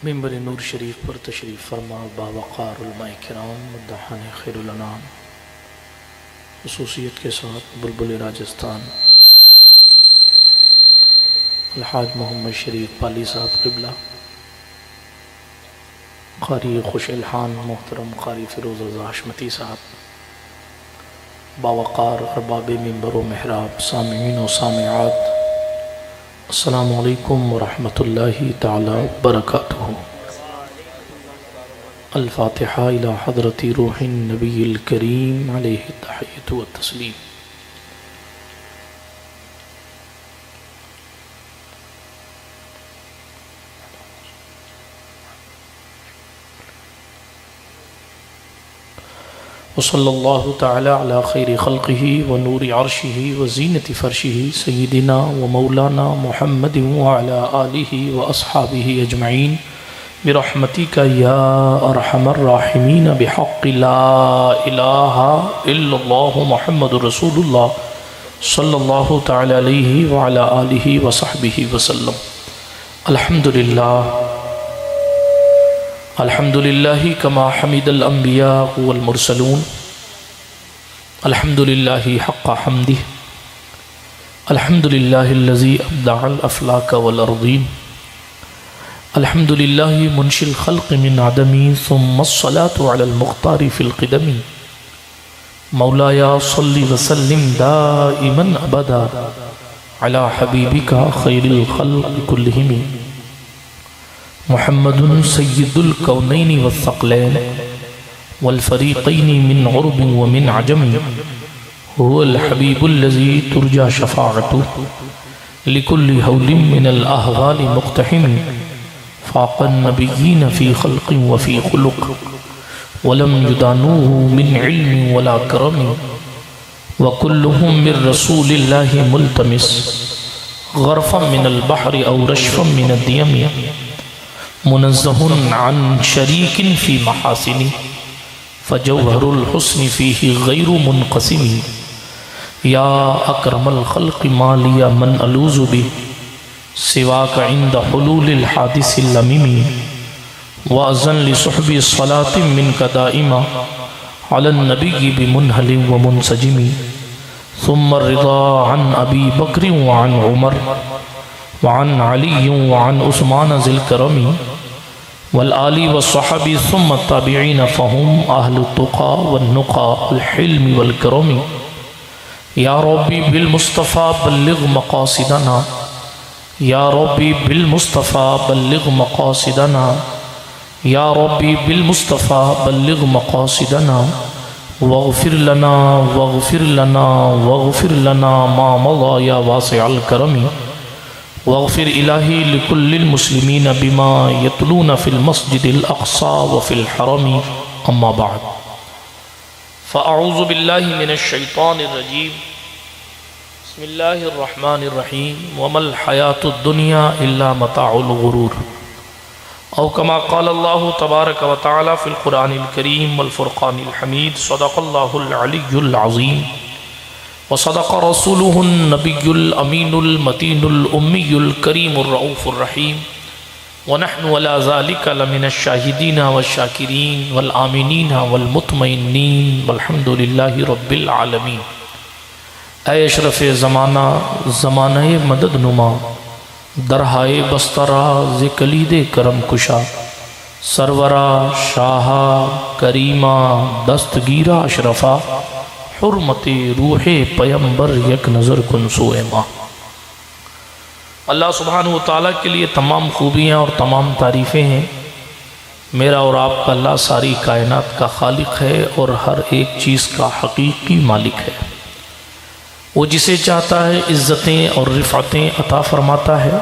मिंबर नूर शरीफ पर तशरीफ़ फरमा बावक़ार उलमाए किराम मुद्दहान खैरुल अनाम ख़ुसूसियत के साथ बुलबुल राजस्थान अलहाज मोहम्मद शरीफ पाली साहब क़िबला, क़ारी खुश इल्हान मोहतरम क़ारी फ़िरोज़ रज़ा हाशमती साहब, बावक़ार अरबाब मिंबर व महराब, सामिईन व सामिआत, अस्सलामु अलैकुम व रहमतुल्लाहि तआला व बरकातुहू। अल-फ़ातिहा इला हज़रति रूहिन नबिय्यिल करीम अलैहि तहिय्यतु व तस्लीम। वसल्लल्लाहु तआला अला खैरि खल्क़िही व नूरि अर्शिही व ज़ीनति फ़र्शिही सय्यिदिना व मौलाना मुहम्मदिन व अला आलिही व अस्हाबिही अजमईन बिरहमतिका या अरहमर राहिमीन बिहक़्क़ि ला इलाहा इल्लल्लाहु मुहम्मदुर रसूलुल्लाह सल्लल्लाहु तआला अलैहि व अला आलिही व सहबिही वसल्लम। अल्हम्दुलिल्लाह अल्हम्दुलिल्लाहि कमा हमिदल अंबिया वल मुरसलून, अल्हम्दुलिल्लाहि हक़्क़ हम्दिही, अल्हम्दुलिल्लाहिल्लज़ी अब्दअल अफ़लाक वल अर्दीन, अल्हम्दुलिल्लाहि मुनशिल ख़ल्क़ मिन अदमी सुम्मस्सलातु अलल मुख़्तारि फ़िल क़िदमी, मौलाया सल्लि व सल्लिम दाइमन अबदा अला हबीबिका ख़ैरिल ख़ल्क़ि कुल्लिहिम मुहम्मदुन सय्यिदुल कौनैनि वस्सक़लैन वल फ़रीक़ैनि मिन उर्बिन व मिन अजम, हुवल हबीबुल्लज़ी तुरजा शफ़ाअतुहु लिकुल्लि हौलिन मिनल अहवालि मुक़्तहिम, फ़ाक़न नबिय्यीन फ़ी ख़ल्क़िन व फ़ी ख़ुलुक़ वलम युदानूहु मिन इल्मिन वला करम, व कुल्लुहुम मिन रसूलिल्लाहि मुल्तमिस ग़रफ़न मिनल बहरि औ रशफ़न मिनद दियम, मुनज़्ज़हुन अन शरीकिन फ़ी महासिनी फ़जौहरुल हुस्नि फ़ीही ग़ैरु मुनक़सिमी, या अकरमल ख़ल्क़ि मा लिया मन अलूज़ु बिही सिवाक इंद हुलूलिल हादिसिल लमीमी, व अज़न लि सुहबि स्वलातिन मिनका दाइमा अलन नबिय्यि बिमुनहलिन व मुनसजिमी, सुम्मा रिज़ा अन अबी बकर व अन उमर व अन अली व अन उस्मान ज़िल करमी वल आलि व स्वहबी सुम्मा ताबिईन फ़हुम अहलुत तुक़ा वन नुक़ा वल हिल्मि वल करमी, या रब्बी बिल मुस्तफ़ा बल्लिग़ मक़ासिदना, या रब्बी बिल मुस्तफ़ा बल्लिग़ मक़ासिदना, या रब्बी बिल मुस्तफ़ा बल्लिग़ मक़ासिदना, वग़फ़िर लना वग़फ़िर लना वग़फ़िर लना मा मज़ा या वासिअल करमी, वग़फ़िर इलाही लिकुल्लिल मुस्लिमीन बिमा यतलून फ़िल मस्जिदिल अक़सा व फ़िल हरमी, अम्मा बअद, फ़अऊज़ु बिल्लाहि मिनश शैतानिर रजीम, बिस्मिल्लाहिर रहमानिर रहीम, वमल हयातुद दुनिया इल्ला मताउल गुरूर, औ कमा क़ाल अल्लाहु तबारक व तआला फ़िल क़ुरआनिल करीम वल फ़ुरक़ानिल हमीद, सदक़ल्लाहुल अलिय्युल अज़ीम व सदक़ रसूलुहुन नबिय्युल अमीनुल मतीनुल उम्मियुल करीमुर रऊफ़ुर रहीम, व नहनु अला ज़ालिका लमिनश शाहिदीन वश शाकिरीन वल आमिनीन वल मुतमइन्नीन वल्हम्दुलिल्लाहि रब्बिल आलमीन। ऐ अशरफ़ ज़माना ज़माने मदद नुमा, दरहाए बस्तरा ज़े कलीदे करम कुशा, सरवरा शाहा करीमा दस्तगीरा अशरफ़ा, हुर्मते रूहे पैगंबर यक नज़र कुनसूए माँ। अल्लाह सुब्हानहु व तआला के लिए तमाम खूबियाँ और तमाम तारीफ़ें हैं। मेरा और आपका अल्लाह सारी कायनात का खालिक है और हर एक चीज़ का हकीकी मालिक है। वो जिसे चाहता है इज़्ज़तें और रिफ़अतें अता फ़रमाता है।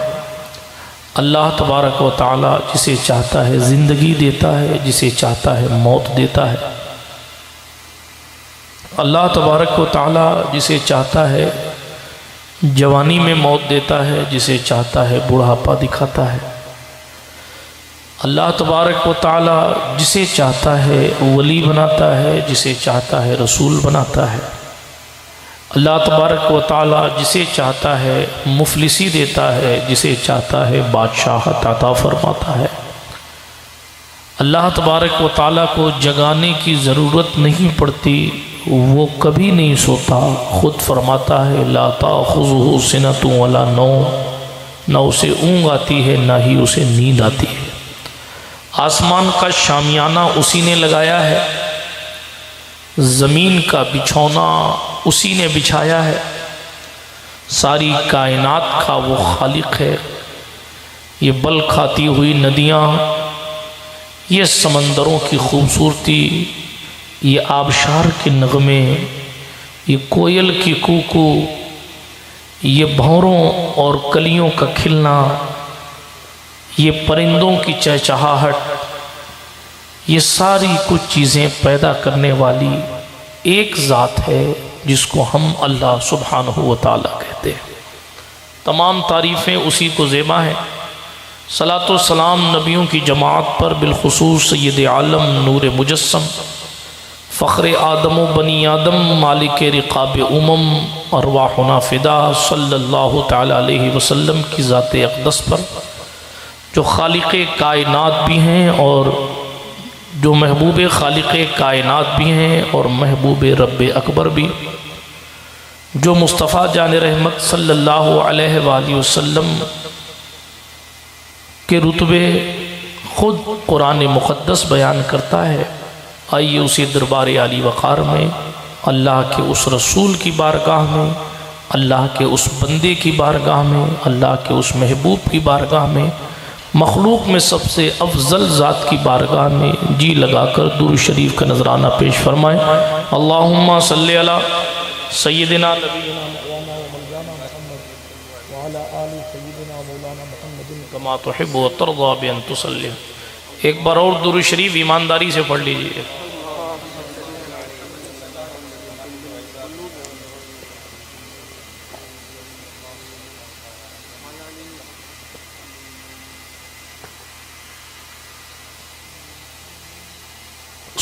अल्लाह तबारक व तआला जिसे चाहता है ज़िंदगी देता है, जिसे चाहता है मौत देता है। अल्लाह तबारक व तआला जिसे चाहता है जवानी में मौत देता है, जिसे चाहता है बुढ़ापा दिखाता है। अल्लाह तबारक व तआला जिसे चाहता है वली बनाता है, जिसे चाहता है रसूल बनाता है। अल्लाह तबारक व तआला जिसे चाहता है मुफलिसी देता है, जिसे चाहता है बादशाहत अता फरमाता है। अल्लाह तबारक व तआला को जगाने की ज़रूरत नहीं पड़ती, वो कभी नहीं सोता। ख़ुद फरमाता है ला ताख़ुज़ुहु सिनतुन वला नौम, न उसे ऊँघ आती है ना ही उसे नींद आती है। आसमान का शामियाना उसी ने लगाया है, ज़मीन का बिछौना उसी ने बिछाया है, सारी कायनात का वो खालिक है। ये बल खाती हुई नदियाँ, ये समंदरों की खूबसूरती, ये आबशार के नगमे, ये कोयल की कूकू, ये भंवरों और कलियों का खिलना, ये परिंदों की चहचहाहट, ये सारी कुछ चीज़ें पैदा करने वाली एक ज़ात है जिसको हम अल्लाह सुब्हानहू व तआला कहते हैं। तमाम तारीफ़ें उसी को ज़ेबा हैं। सलातो सलाम नबियों की जमात पर, बिलखुसूस सय्यद आलम नूर मुजस्सम फ़ख्र आदम व बनी आदम मालिक रिक़ाब उमम अरवाहुना फ़िदा सल्लल्लाहु तआला अलैहि वसल्लम की ज़ात अक़दस पर, जो खालिक़ कायनात भी हैं और जो महबूब खालिक़ कायनात भी हैं और महबूब रब अकबर भी, जो मुस्तफ़ा जान रहमत सल्लल्लाहु अलैहि वसल्लम के रुतबे ख़ुद कुरान मुक़द्दस बयान करता है। आइए उसी दरबार आली वक़ार में, अल्लाह के उस रसूल की बारगाह में, अल्लाह के उस बंदे की बारगाह में, अल्लाह के उस महबूब की बारगाह में, मखलूक में सबसे अफजल ज़ात की बारगाह में जी लगाकर दुरूद शरीफ का नजराना पेश फरमाएँ। अल्लाहुम्मा सल्ली अला सय्यदिना नबीना मौलाना व मौलाना मुहम्मद व अला आलि सय्यदिना मौलाना मुहम्मदिन कमा तुहिब्बु व तर्ज़ा बि अन तुसल्ली। एक बार और दुरूद शरीफ ईमानदारी से पढ़ लीजिए।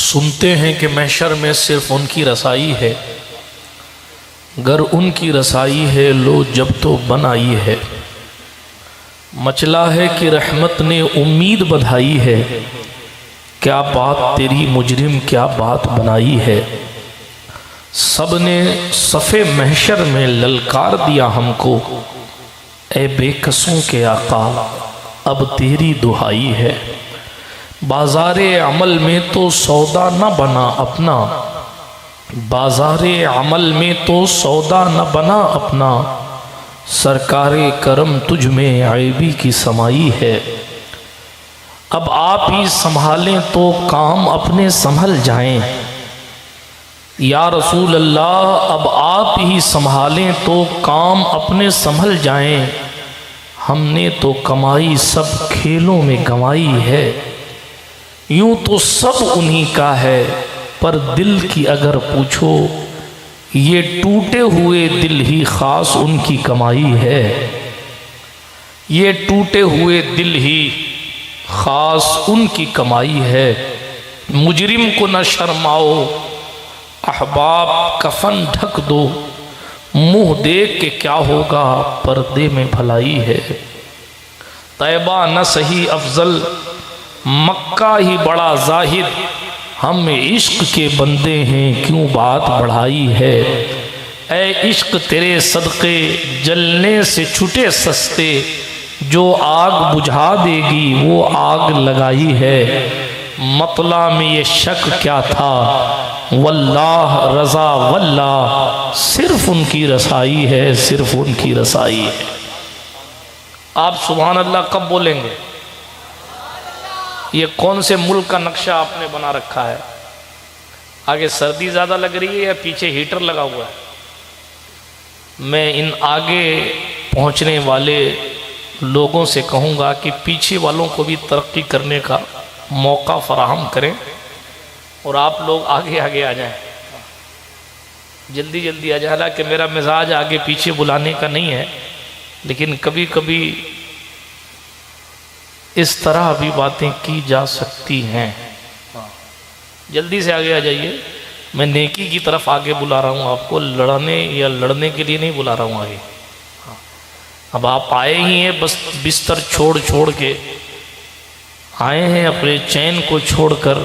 सुनते हैं कि महशर में सिर्फ उनकी रसाई है, गर उनकी रसाई है लो जब तो बनाई है। मचला है कि रहमत ने उम्मीद बधाई है, क्या बात तेरी मुजरिम क्या बात बनाई है। सब ने सफ़े महशर में ललकार दिया हमको, ए बेकसों के आका अब तेरी दुहाई है। बाज़ारे अमल में तो सौदा न बना अपना, बाज़ारे अमल में तो सौदा न बना अपना, सरकारे करम तुझ में आईबी की समाई है। अब आप ही संभालें तो काम अपने संभल जाएं, या रसूल अल्लाह अब आप ही संभालें तो काम अपने संभल जाएं। हमने तो कमाई सब खेलों में गंवाई है, यूं तो सब उन्हीं का है पर दिल की अगर पूछो, ये टूटे हुए दिल ही खास उनकी कमाई है। ये टूटे हुए दिल ही खास उनकी कमाई है। मुजरिम को न शर्माओ अहबाब कफन ढक दो, मुंह देख के क्या होगा पर्दे में भलाई है। तैबा न सही अफजल मक्का ही बड़ा जाहिद, हम इश्क के बंदे हैं क्यों बात बढ़ाई है। ऐ इश्क तेरे सदक़े जलने से छुटे सस्ते, जो आग बुझा देगी वो आग लगाई है। मतला में ये शक क्या था, वल्लाह रज़ा वल्लाह सिर्फ उनकी रसाई है, सिर्फ उनकी रसाई है। आप सुभान अल्लाह कब बोलेंगे? ये कौन से मुल्क का नक्शा आपने बना रखा है? आगे सर्दी ज़्यादा लग रही है या पीछे हीटर लगा हुआ है? मैं इन आगे पहुंचने वाले लोगों से कहूँगा कि पीछे वालों को भी तरक्की करने का मौका फराहम करें और आप लोग आगे आगे आ जाएं, जल्दी जल्दी आ जाए। हालांकि मेरा मिजाज आगे पीछे बुलाने का नहीं है, लेकिन कभी कभी इस तरह भी बातें की जा सकती हैं। जल्दी से आगे आ जाइए। मैं नेकी की तरफ आगे बुला रहा हूँ आपको, लड़ने या लड़ने के लिए नहीं बुला रहा हूँ आगे। अब आप आए ही हैं बस बिस्तर छोड़ छोड़ के, आए हैं अपने चैन को छोड़कर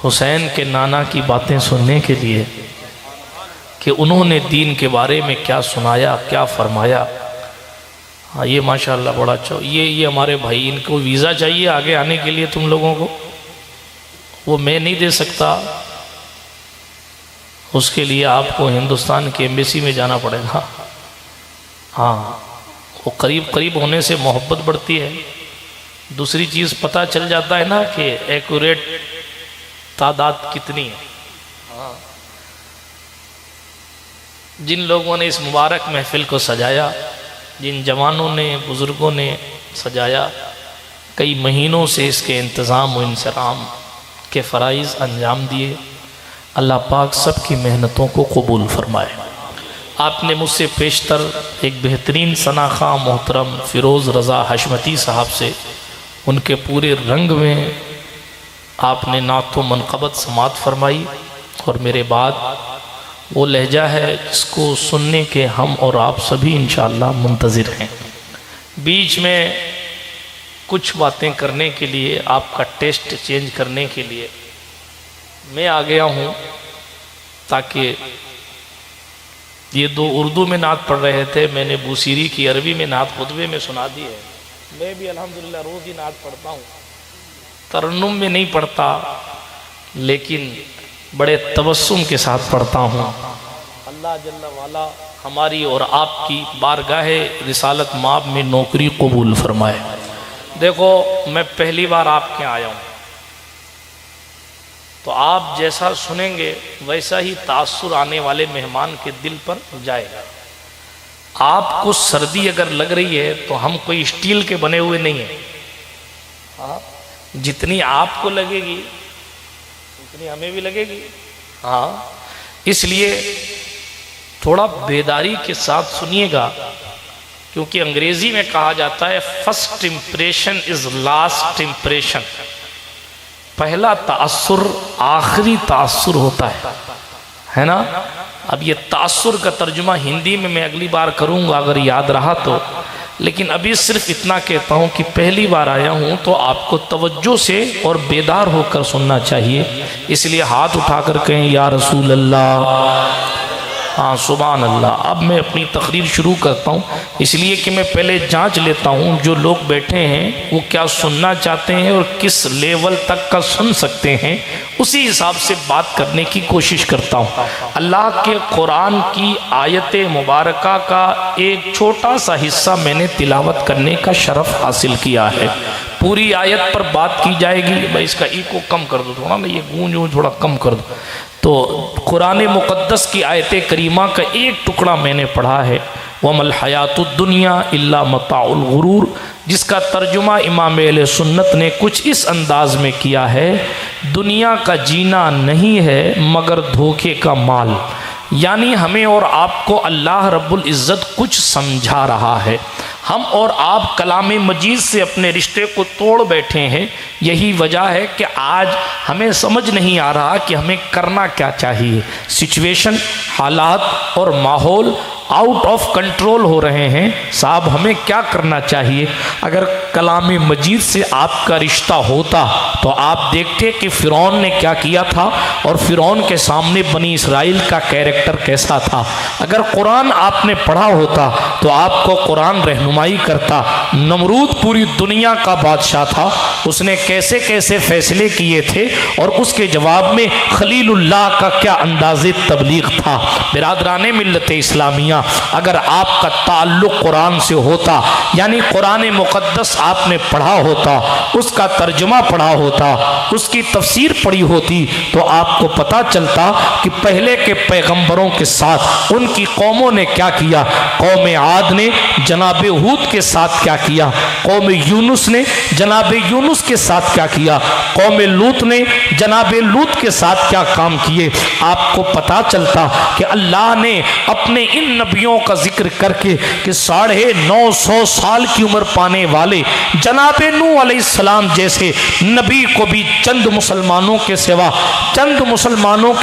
हुसैन के नाना की बातें सुनने के लिए कि उन्होंने दीन के बारे में क्या सुनाया, क्या फरमाया। हाँ, ये माशाल्लाह बड़ा अच्छा। ये हमारे भाई, इनको वीज़ा चाहिए आगे आने के लिए तुम लोगों को, वो मैं नहीं दे सकता, उसके लिए आपको हिंदुस्तान की एम्बेसी में जाना पड़ेगा। हाँ, वो करीब करीब होने से मोहब्बत बढ़ती है। दूसरी चीज़ पता चल जाता है ना कि एक्यूरेट तादाद कितनी है। हाँ, जिन लोगों ने इस मुबारक महफिल को सजाया, जिन जवानों ने, बुज़ुर्गों ने सजाया, कई महीनों से इसके इंतज़ाम व इंसराम के फ़राइज़ अंजाम दिए, अल्लाह पाक सब की मेहनतों को कबूल फरमाए। आपने मुझसे पेशतर एक बेहतरीन सनाखा मोहतरम फ़िरोज़ रज़ा हशमती साहब से उनके पूरे रंग में आपने नात व मनक़बत समात फरमाई, और मेरे बाद वो लहजा है जिसको सुनने के हम और आप सभी इंशाअल्लाह मुंतज़िर हैं। बीच में कुछ बातें करने के लिए, आपका टेस्ट चेंज करने के लिए मैं आ गया हूँ, ताकि ये दो उर्दू में नात पढ़ रहे थे, मैंने बूसीरी की अरबी में नात खुतबे में सुना दी है। मैं भी अल्हम्दुलिल्लाह रोज़ ही नात पढ़ता हूँ, तरन्नुम में नहीं पढ़ता, लेकिन बड़े तबस्सुम के साथ पढ़ता हूँ। अल्लाह जल्ला वाला हमारी और आपकी बारगाहे रिसालत माब में नौकरी कबूल फरमाए। देखो, मैं पहली बार आपके आया हूँ, तो आप जैसा सुनेंगे वैसा ही तासुर आने वाले मेहमान के दिल पर जाएगा। आपको सर्दी अगर लग रही है तो हम कोई स्टील के बने हुए नहीं हैं। हाँ, जितनी आपको लगेगी उतनी हमें भी लगेगी। हाँ, इसलिए थोड़ा बेदारी के साथ सुनिएगा, क्योंकि अंग्रेजी में कहा जाता है first impression is last impression. पहला तासुर आखिरी तासुर होता है ना। अब ये तासुर का तर्जुमा हिंदी में मैं अगली बार करूँगा अगर याद रहा तो, लेकिन अभी सिर्फ इतना कहता हूँ कि पहली बार आया हूँ तो आपको तवज्जो से और बेदार होकर सुनना चाहिए। इसलिए हाथ उठाकर कहें या रसूल अल्लाह। हाँ, सुभान अल्लाह। अब मैं अपनी तकरीर शुरू करता हूँ, इसलिए कि मैं पहले जांच लेता हूँ जो लोग बैठे हैं वो क्या सुनना चाहते हैं और किस लेवल तक का सुन सकते हैं, उसी हिसाब से बात करने की कोशिश करता हूँ। अल्लाह के कुरान की आयत मुबारका का एक छोटा सा हिस्सा मैंने तिलावत करने का शरफ हासिल किया है। पूरी आयत पर बात की जाएगी। भाई इसका इको कम कर दो थोड़ा, मैं ये गूंज थोड़ा कम कर दो। तो कुरान मुक़द्दस की आयत करीमा का एक टुकड़ा मैंने पढ़ा है, वमल हयातुद दुनिया इल्ला मताउल गुरूर, जिसका तर्जुमा इमाम अहले सुन्नत ने कुछ इस अंदाज में किया है, दुनिया का जीना नहीं है मगर धोखे का माल। यानी हमें और आपको अल्लाह रब्बुल इज़्ज़त कुछ समझा रहा है। हम और आप कलाम मजीद से अपने रिश्ते को तोड़ बैठे हैं। यही वजह है कि आज हमें समझ नहीं आ रहा कि हमें करना क्या चाहिए। सिचुएशन, हालात और माहौल आउट ऑफ कंट्रोल हो रहे हैं। साहब, हमें क्या करना चाहिए? अगर कलाम मजीद से आपका रिश्ता होता तो आप देखते कि फ़िरौन ने क्या किया था और फ़िरौन के सामने बनी इसराइल का कैरेक्टर कैसा था। अगर कुरान आपने पढ़ा होता तो आपको कुरान रहनुमाई करता। नमरूद पूरी दुनिया का बादशाह था, उसने कैसे कैसे फैसले किए थे और उसके जवाब में खलीलुल्लाह का क्या अंदाज़े तबलीग था। बिरादराने मिल्लत इस्लामिया, अगर आपका ताल्लुक़ कुरान से होता, यानी कुरान मुक़द्दस आपने पढ़ा होता, उसका तर्जुमा पढ़ा होता, उसकी तफसीर पढ़ी होती, तो आपको पता चलता कि पहले के पैगंबरों के साथ उनकी कौमों ने क्या किया। कौम आद ने जनाब हूद के साथ क्या किया, कौम यूनुस ने जनाब यूनुस के साथ क्या किया, कौम लूत ने जनाब लूत के साथ क्या काम किए। आपको पता चलता कि अल्लाह ने अपने इन नबियों का जिक्र करके कि 950 साल की उम्र पाने वाले जनाब नूह अलैहिस्सलाम जैसे नबी को भी चंद मुसलमानों के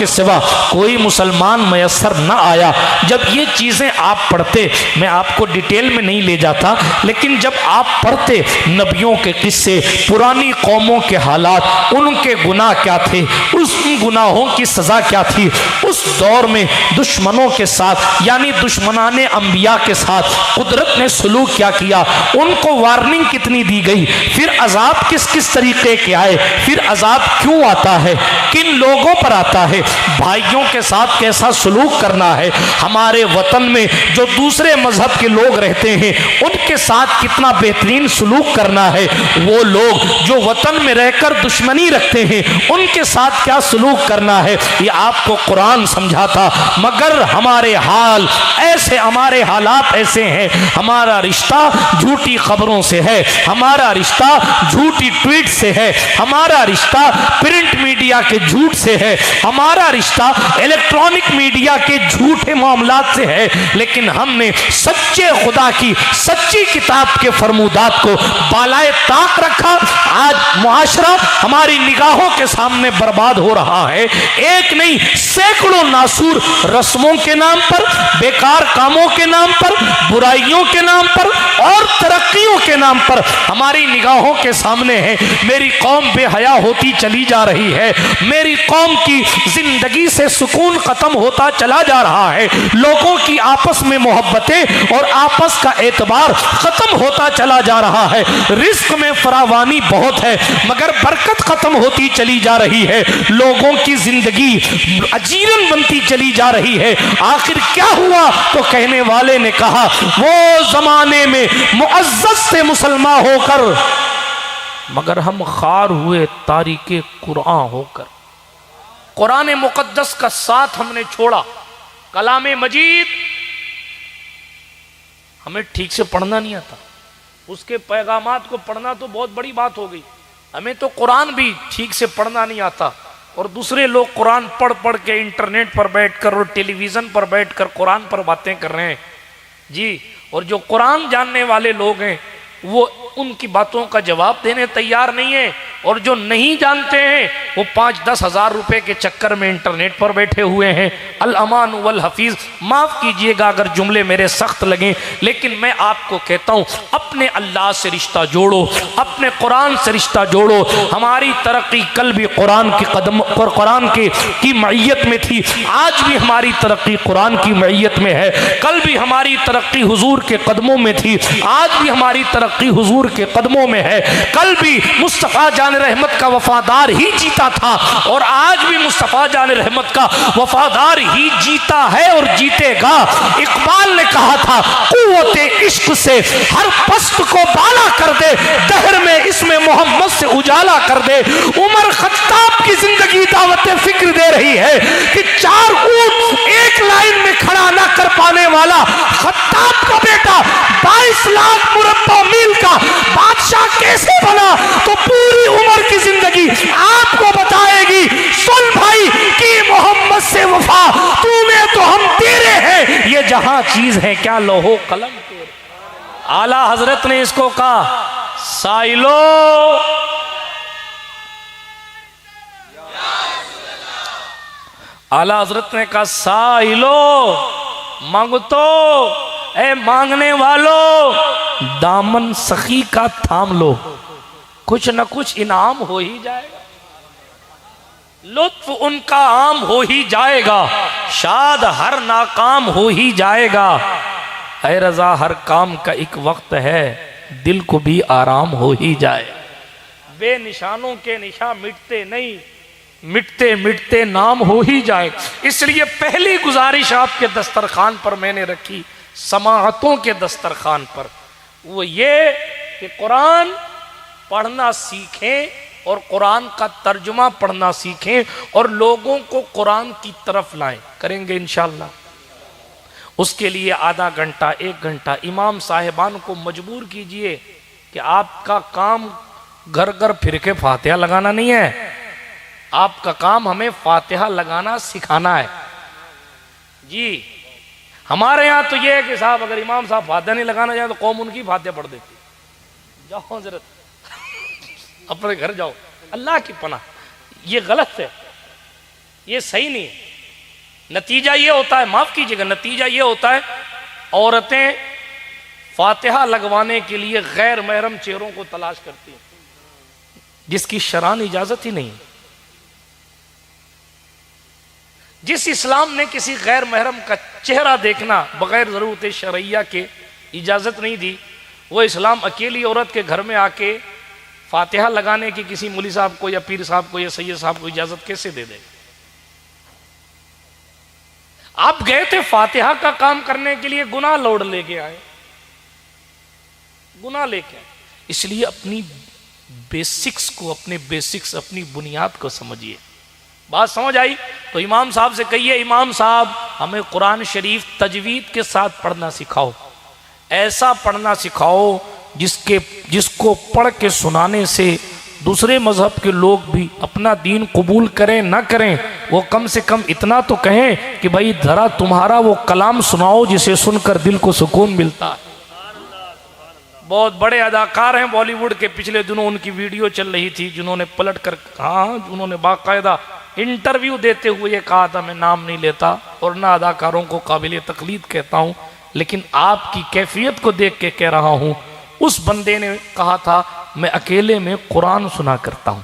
सिवा कोई मुसलमान मयसर न आया। जब ये चीज़ें आप पढ़ते, मैं आपको डिटेल में नहीं ले जाता, लेकिन जब आप पढ़ते नबियों के किस्से, पुरानी कौमों के हालात, उनके गुनाह क्या थे, उस गुनाहों की सज़ा क्या थी, उस दौर में दुश्मनों के साथ यानी दुश्मनाने अंबिया के साथ कुदरत ने सलूक क्या किया, उनको वार्निंग कितनी दी गई, फिर अजाब किस किस तरीके के आए, फिर अजाब क्यों आता है, किन लोगों पर आता है, भाइयों के साथ कैसा सलूक करना है, हमारे वतन में जो दूसरे मजहब के लोग रहते हैं उनके साथ कितना बेहतरीन सलूक करना है, वो लोग जो वतन में रहकर दुश्मनी रखते हैं उनके साथ क्या सलूक करना है, ये आपको कुरान समझाता। मगर हमारे हाल ऐसे, हमारे हालात ऐसे हैं, हमारा रिश्ता झूठी खबरों से है, हमारा रिश्ता झूठी ट्वीट से है, हमारा रिश्ता प्रिंट मीडिया के झूठ से है, हमारा रिश्ता इलेक्ट्रॉनिक मीडिया के झूठे मामलात से है। लेकिन हमने सच्चे खुदा की सच्ची किताब के फरमूदात को बालाए ताक रखा। आज मुआशरा हमारी निगाहों के सामने बर्बाद हो रहा है। एक नहीं, सैकड़ों नासूर रस्मों के नाम पर, बेकार कामों के नाम पर, बुराइयों के नाम पर और तरक्कियों के नाम पर हमारी निगाहों के सामने है। मेरी कौम बेहया होती चली जा रही है, मेरी कौम की जिंदगी से सुकून खत्म होता चला जा रहा है, लोगों की आपस में मोहब्बतें और आपस का एतबार खत्म होता चला जा रहा है। रिस्क में फरावानी बहुत है मगर बरकत खत्म होती चली जा रही है, लोगों की जिंदगी अजीरन बनती चली जा रही है। आखिर क्या हुआ? तो कहने वाले ने कहा, वो जमाने में मुअज्जज से मुसलमान होकर मगर हम खार हुए तारीके कुरान होकर। कुरान मुकद्दस का साथ हमने छोड़ा, कलाम मजीद हमें ठीक से पढ़ना नहीं आता, उसके पैगामात को पढ़ना तो बहुत बड़ी बात हो गई, हमें तो कुरान भी ठीक से पढ़ना नहीं आता। और दूसरे लोग कुरान पढ़ पढ़ के इंटरनेट पर बैठकर और टेलीविज़न पर बैठकर कुरान पर बातें कर रहे हैं जी। और जो कुरान जानने वाले लोग हैं वो उनकी बातों का जवाब देने तैयार नहीं है, और जो नहीं जानते हैं वो 5-10 हज़ार रुपए के चक्कर में इंटरनेट पर बैठे हुए हैं। अल अमान वल हफीज़, माफ़ कीजिएगा अगर जुमले मेरे सख्त लगें, लेकिन मैं आपको कहता हूँ अपने अल्लाह से रिश्ता जोड़ो, अपने कुरान से रिश्ता जोड़ो। हमारी तरक्की कल भी कुरान के कदम पर, कुरान की मईयत में थी, आज भी हमारी तरक्की कुरान की मईयत में है। कल भी हमारी तरक्की हुजूर के कदमों में थी, आज भी हमारी तरक्की हुजूर के कदमों में है। कल भी मुस्तफ़ा जान रहमत का वफादार ही जीता था और आज भी मुस्तफ़ा जान रहमत का वफादार ही जीता है और जीतेगा। इकबाल ने कहा था, कुव्वते इश्क से हर पस्त को बाला कर दे, दहर में इसमें मोहम्मद से उजाला कर दे। उमर खत्ताब की जिंदगी दावत फिक्र दे रही है कि 4 ऊंट एक लाइन में खड़ा ना कर पाने वाला खत्ताब का बेटा 22 लाख मुरब्बा मील का बादशाह कैसे बना, तो पूरी उम्र की जिंदगी आपको बताएगी। सुन भाई कि मोहम्मद से वफा तूने तो हम तेरे हैं, ये जहां चीज है क्या लोहो कलम तेरे। आला हजरत ने इसको कहा, साइलो आला हजरत ने कहा, साइलो मांगतो, ए मांगने वालों दामन सखी का थाम लो, कुछ न कुछ इनाम हो ही जाएगा, लुत्फ उनका आम हो ही जाएगा, शाद हर नाकाम हो ही जाएगा। ऐ रजा हर काम का एक वक्त है, दिल को भी आराम हो ही जाए। बेनिशानों के निशान मिटते नहीं, मिटते मिटते नाम हो ही जाए। इसलिए पहली गुजारिश आपके दस्तरखान पर मैंने रखी, समाअतों के दस्तरखान पर, वो ये कि कुरान पढ़ना सीखें और कुरान का तर्जुमा पढ़ना सीखें और लोगों को कुरान की तरफ लाएं। करेंगे इंशाअल्लाह। उसके लिए आधा घंटा 1 घंटा इमाम साहिबान को मजबूर कीजिए कि आपका काम घर घर फिर के फातिहा लगाना नहीं है, आपका काम हमें फातिहा लगाना सिखाना है जी। हमारे यहाँ तो ये है कि साहब अगर इमाम साहब फातिहा नहीं लगाना चाहे तो कौम उनकी फातिहा पढ़ देती जाओ हजरत अपने घर जाओ, अल्लाह की पनाह, ये गलत है, ये सही नहीं है। नतीजा ये होता है, माफ कीजिएगा, नतीजा ये होता है औरतें फातिहा लगवाने के लिए गैर महरम चेहरों को तलाश करती हैं, जिसकी शरअन इजाजत ही नहीं। जिस इस्लाम ने किसी गैर महरम का चेहरा देखना बगैर जरूरत शरैया के इजाजत नहीं दी, वो इस्लाम अकेली औरत के घर में आके फातिहा लगाने की किसी मुली साहब को या पीर साहब को या सैयद साहब को इजाजत कैसे दे दे? आप गए थे फातिहा का काम करने के लिए, गुनाह लौट लेके आए, गुनाह लेके आए। इसलिए अपनी बेसिक्स को, अपने बेसिक्स, अपनी बुनियाद को समझिए। बात समझ आई? तो इमाम साहब से कहिए, इमाम साहब हमें कुरान शरीफ तजवीद के साथ पढ़ना सिखाओ, ऐसा पढ़ना सिखाओ जिसको पढ़ के सुनाने से दूसरे मजहब के लोग भी अपना दीन कबूल करें ना करें, वो कम से कम इतना तो कहें कि भाई जरा तुम्हारा वो कलाम सुनाओ जिसे सुनकर दिल को सुकून मिलता है। बहुत बड़े अदाकार हैं बॉलीवुड के, पिछले दिनों उनकी वीडियो चल रही थी, जिन्होंने पलट कर, हाँ, उन्होंने बाकायदा इंटरव्यू देते हुए ये कहा था, मैं नाम नहीं लेता और ना अदाकारों को काबिल तकलीद कहता हूँ, लेकिन आपकी कैफियत को देख के कह रहा हूँ। उस बंदे ने कहा था मैं अकेले में कुरान सुना करता हूँ,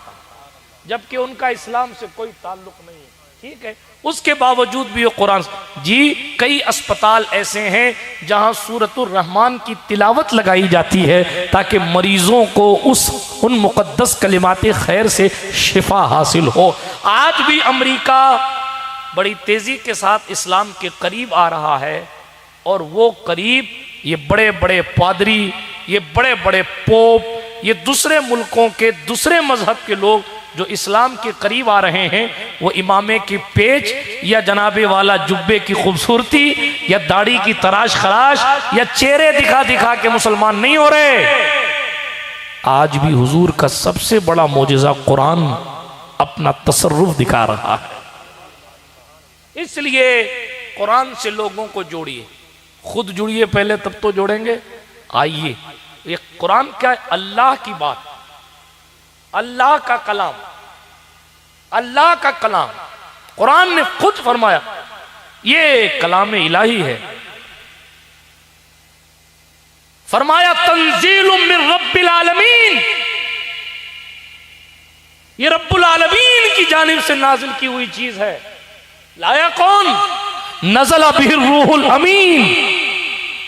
जबकि उनका इस्लाम से कोई ताल्लुक नहीं है, ठीक है, उसके बावजूद भी वो कुरान जी। कई अस्पताल ऐसे हैं जहां सूरतुर रहमान की तिलावत लगाई जाती है ताकि मरीजों को उन मुकद्दस कलिमाते खैर से शिफा हासिल हो। आज भी अमेरिका बड़ी तेजी के साथ इस्लाम के करीब आ रहा है, और वो करीब ये बड़े बड़े पादरी, ये बड़े बड़े पोप, ये दूसरे मुल्कों के दूसरे मजहब के लोग जो इस्लाम के करीब आ रहे हैं, वो इमामे की पेच या जनाबे वाला जुब्बे की खूबसूरती या दाढ़ी की तराश खराश या चेहरे दिखा दिखा के मुसलमान नहीं हो रहे। आज भी हुजूर का सबसे बड़ा मोजिजा कुरान अपना तसर्रुफ दिखा रहा है। इसलिए कुरान से लोगों को जोड़िए, खुद जुड़िए पहले, तब तो जोड़ेंगे। आइए, ये कुरान क्या है? अल्लाह की बात, अल्लाह का कलाम, अल्लाह का कलाम। कुरान ने खुद फरमाया ये कलाम इलाही है, फरमाया तंजीलुम मिन रब्बिल आलमीन, ये रब्बुल आलमीन की जानिब से नाजिल की हुई चीज है। लाया कौन? नज़ला बिहिर रूहुल अमीन,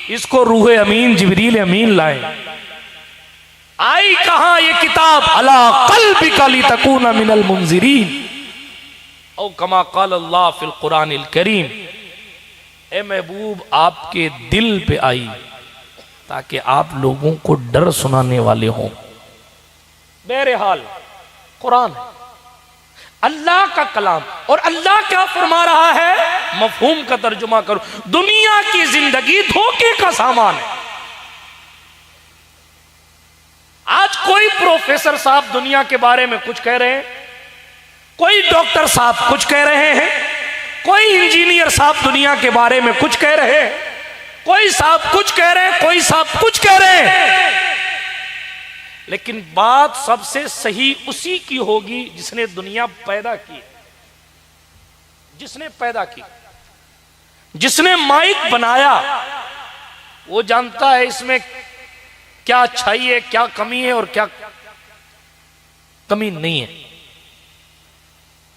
इसको रूह अमीन जिब्रील अमीन लाए। आई कहां ये किताब? अला क़ल्बिका लितकूना मिनल मुंज़िरीन औ कमा क़ाल अल्लाह फिल कुरानिल करीम। ए महबूब, आपके दिल पे आई ताकि आप लोगों को डर सुनाने वाले हों। बहरहाल कुरान है, अल्लाह का कलाम, और अल्लाह क्या फरमा रहा है? मफहूम का तर्जुमा करो, दुनिया की जिंदगी धोखे का सामान है। आज कोई प्रोफेसर साहब दुनिया के बारे में कुछ कह रहे हैं, कोई डॉक्टर साहब कुछ कह रहे हैं, कोई इंजीनियर साहब दुनिया के बारे में कुछ कह रहे हैं, कोई साहब कुछ कह रहे हैं, कोई साहब कुछ कह रहे हैं, लेकिन बात सबसे सही उसी की होगी जिसने दुनिया पैदा की, जिसने पैदा की, जिसने माइक बनाया। वो जानता है इसमें क्या अच्छाई है, क्या कमी है और क्या कमी नहीं है।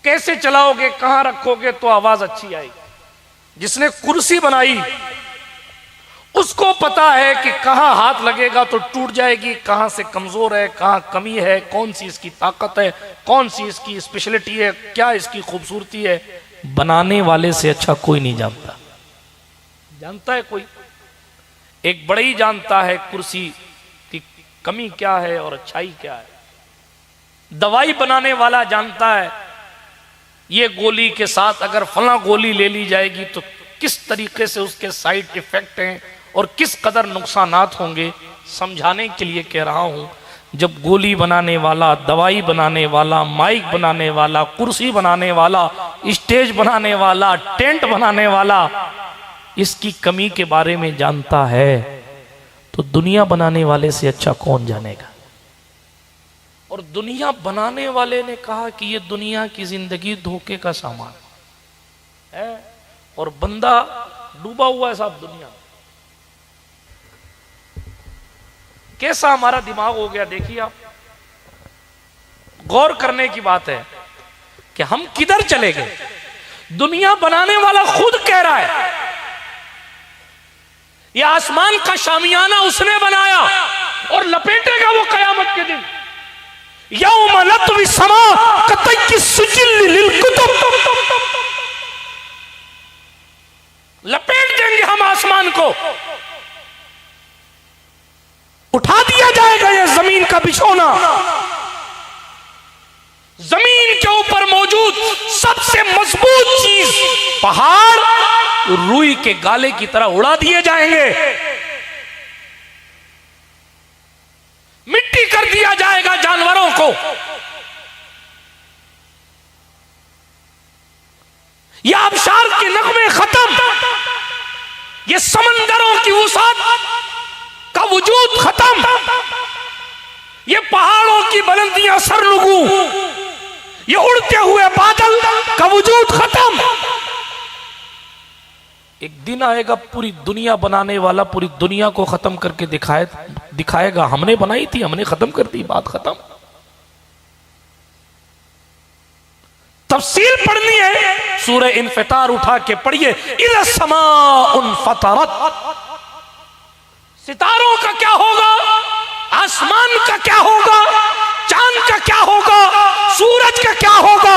कैसे चलाओगे, कहां रखोगे तो आवाज अच्छी आएगी। जिसने कुर्सी बनाई उसको पता है कि कहां हाथ लगेगा तो टूट जाएगी, कहां से कमजोर है, कहां कमी है, कौन सी इसकी ताकत है, कौन सी इसकी स्पेशलिटी है, क्या इसकी खूबसूरती है। बनाने वाले से अच्छा कोई नहीं जानता। जानता है कोई? एक बड़ा ही जानता है कुर्सी की कमी क्या है और अच्छाई क्या है। दवाई बनाने वाला जानता है ये गोली के साथ अगर फला गोली ले ली जाएगी तो किस तरीके से उसके साइड इफेक्ट हैं और किस कदर नुकसानात होंगे। समझाने के लिए कह रहा हूं, जब गोली बनाने वाला, दवाई बनाने वाला, माइक बनाने वाला, कुर्सी बनाने वाला, स्टेज बनाने वाला, टेंट बनाने वाला इसकी कमी के बारे में जानता है तो दुनिया बनाने वाले से अच्छा कौन जानेगा। और दुनिया बनाने वाले ने कहा कि ये दुनिया की जिंदगी धोखे का सामान है, और बंदा डूबा हुआ है साहब दुनिया। कैसा हमारा दिमाग हो गया देखिए आप। गौर करने की बात है कि हम किधर चले गए। दुनिया बनाने वाला खुद कह रहा है ये आसमान का शामियाना उसने बनाया और लपेटेगा वो कयामत के दिन। यौम नत्वी समा कतई सुजिल लिल कुतुब, लपेट देंगे हम आसमान को, उठा दिया जाएगा ये जमीन का बिछोना। जमीन के ऊपर मौजूद सबसे मजबूत चीज पहाड़ रुई के गाले की तरह उड़ा दिए जाएंगे, मिट्टी कर दिया जाएगा जानवरों को। ये आबशार के नगमे खत्म, ये समंदरों की वसात का वजूद खत्म, ये पहाड़ों की बुलंदियां सरनुगू, ये उड़ते हुए बादल का वजूद खत्म। एक दिन आएगा पूरी दुनिया बनाने वाला पूरी दुनिया को खत्म करके दिखाएगा हमने बनाई थी, हमने खत्म कर दी, बात खत्म। तफसील पढ़नी है सूरह इन्फितार उठा के पढ़िए। इज़ा समाउन फतरत, सितारों का क्या होगा, आसमान का क्या होगा, चांद का क्या होगा, सूरज का क्या होगा।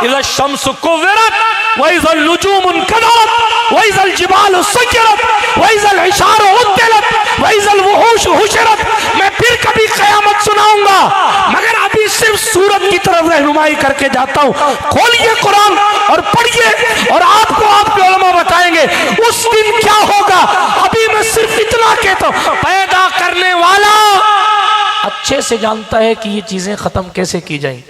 इज़ा शम्स कुव्विरत व इज़ा नुजूम कदरत व इज़ा जिबाल सुय्यरत व इज़ा इशार उद्दिलत व इज़ा वुहूश हुशिरत। मैं फिर कभी कयामत सुनाऊंगा, मगर अभी सिर्फ सूरत की तरफ रहनुमाई करके जाता हूं। खोलिए कुरान और पढ़िए और आपको आपके उलमा बताएंगे उस दिन क्या होगा। अभी मैं सिर्फ इतना कहता हूं, पैदा करने वाला अच्छे से जानता है कि ये चीजें खत्म कैसे की जाएं।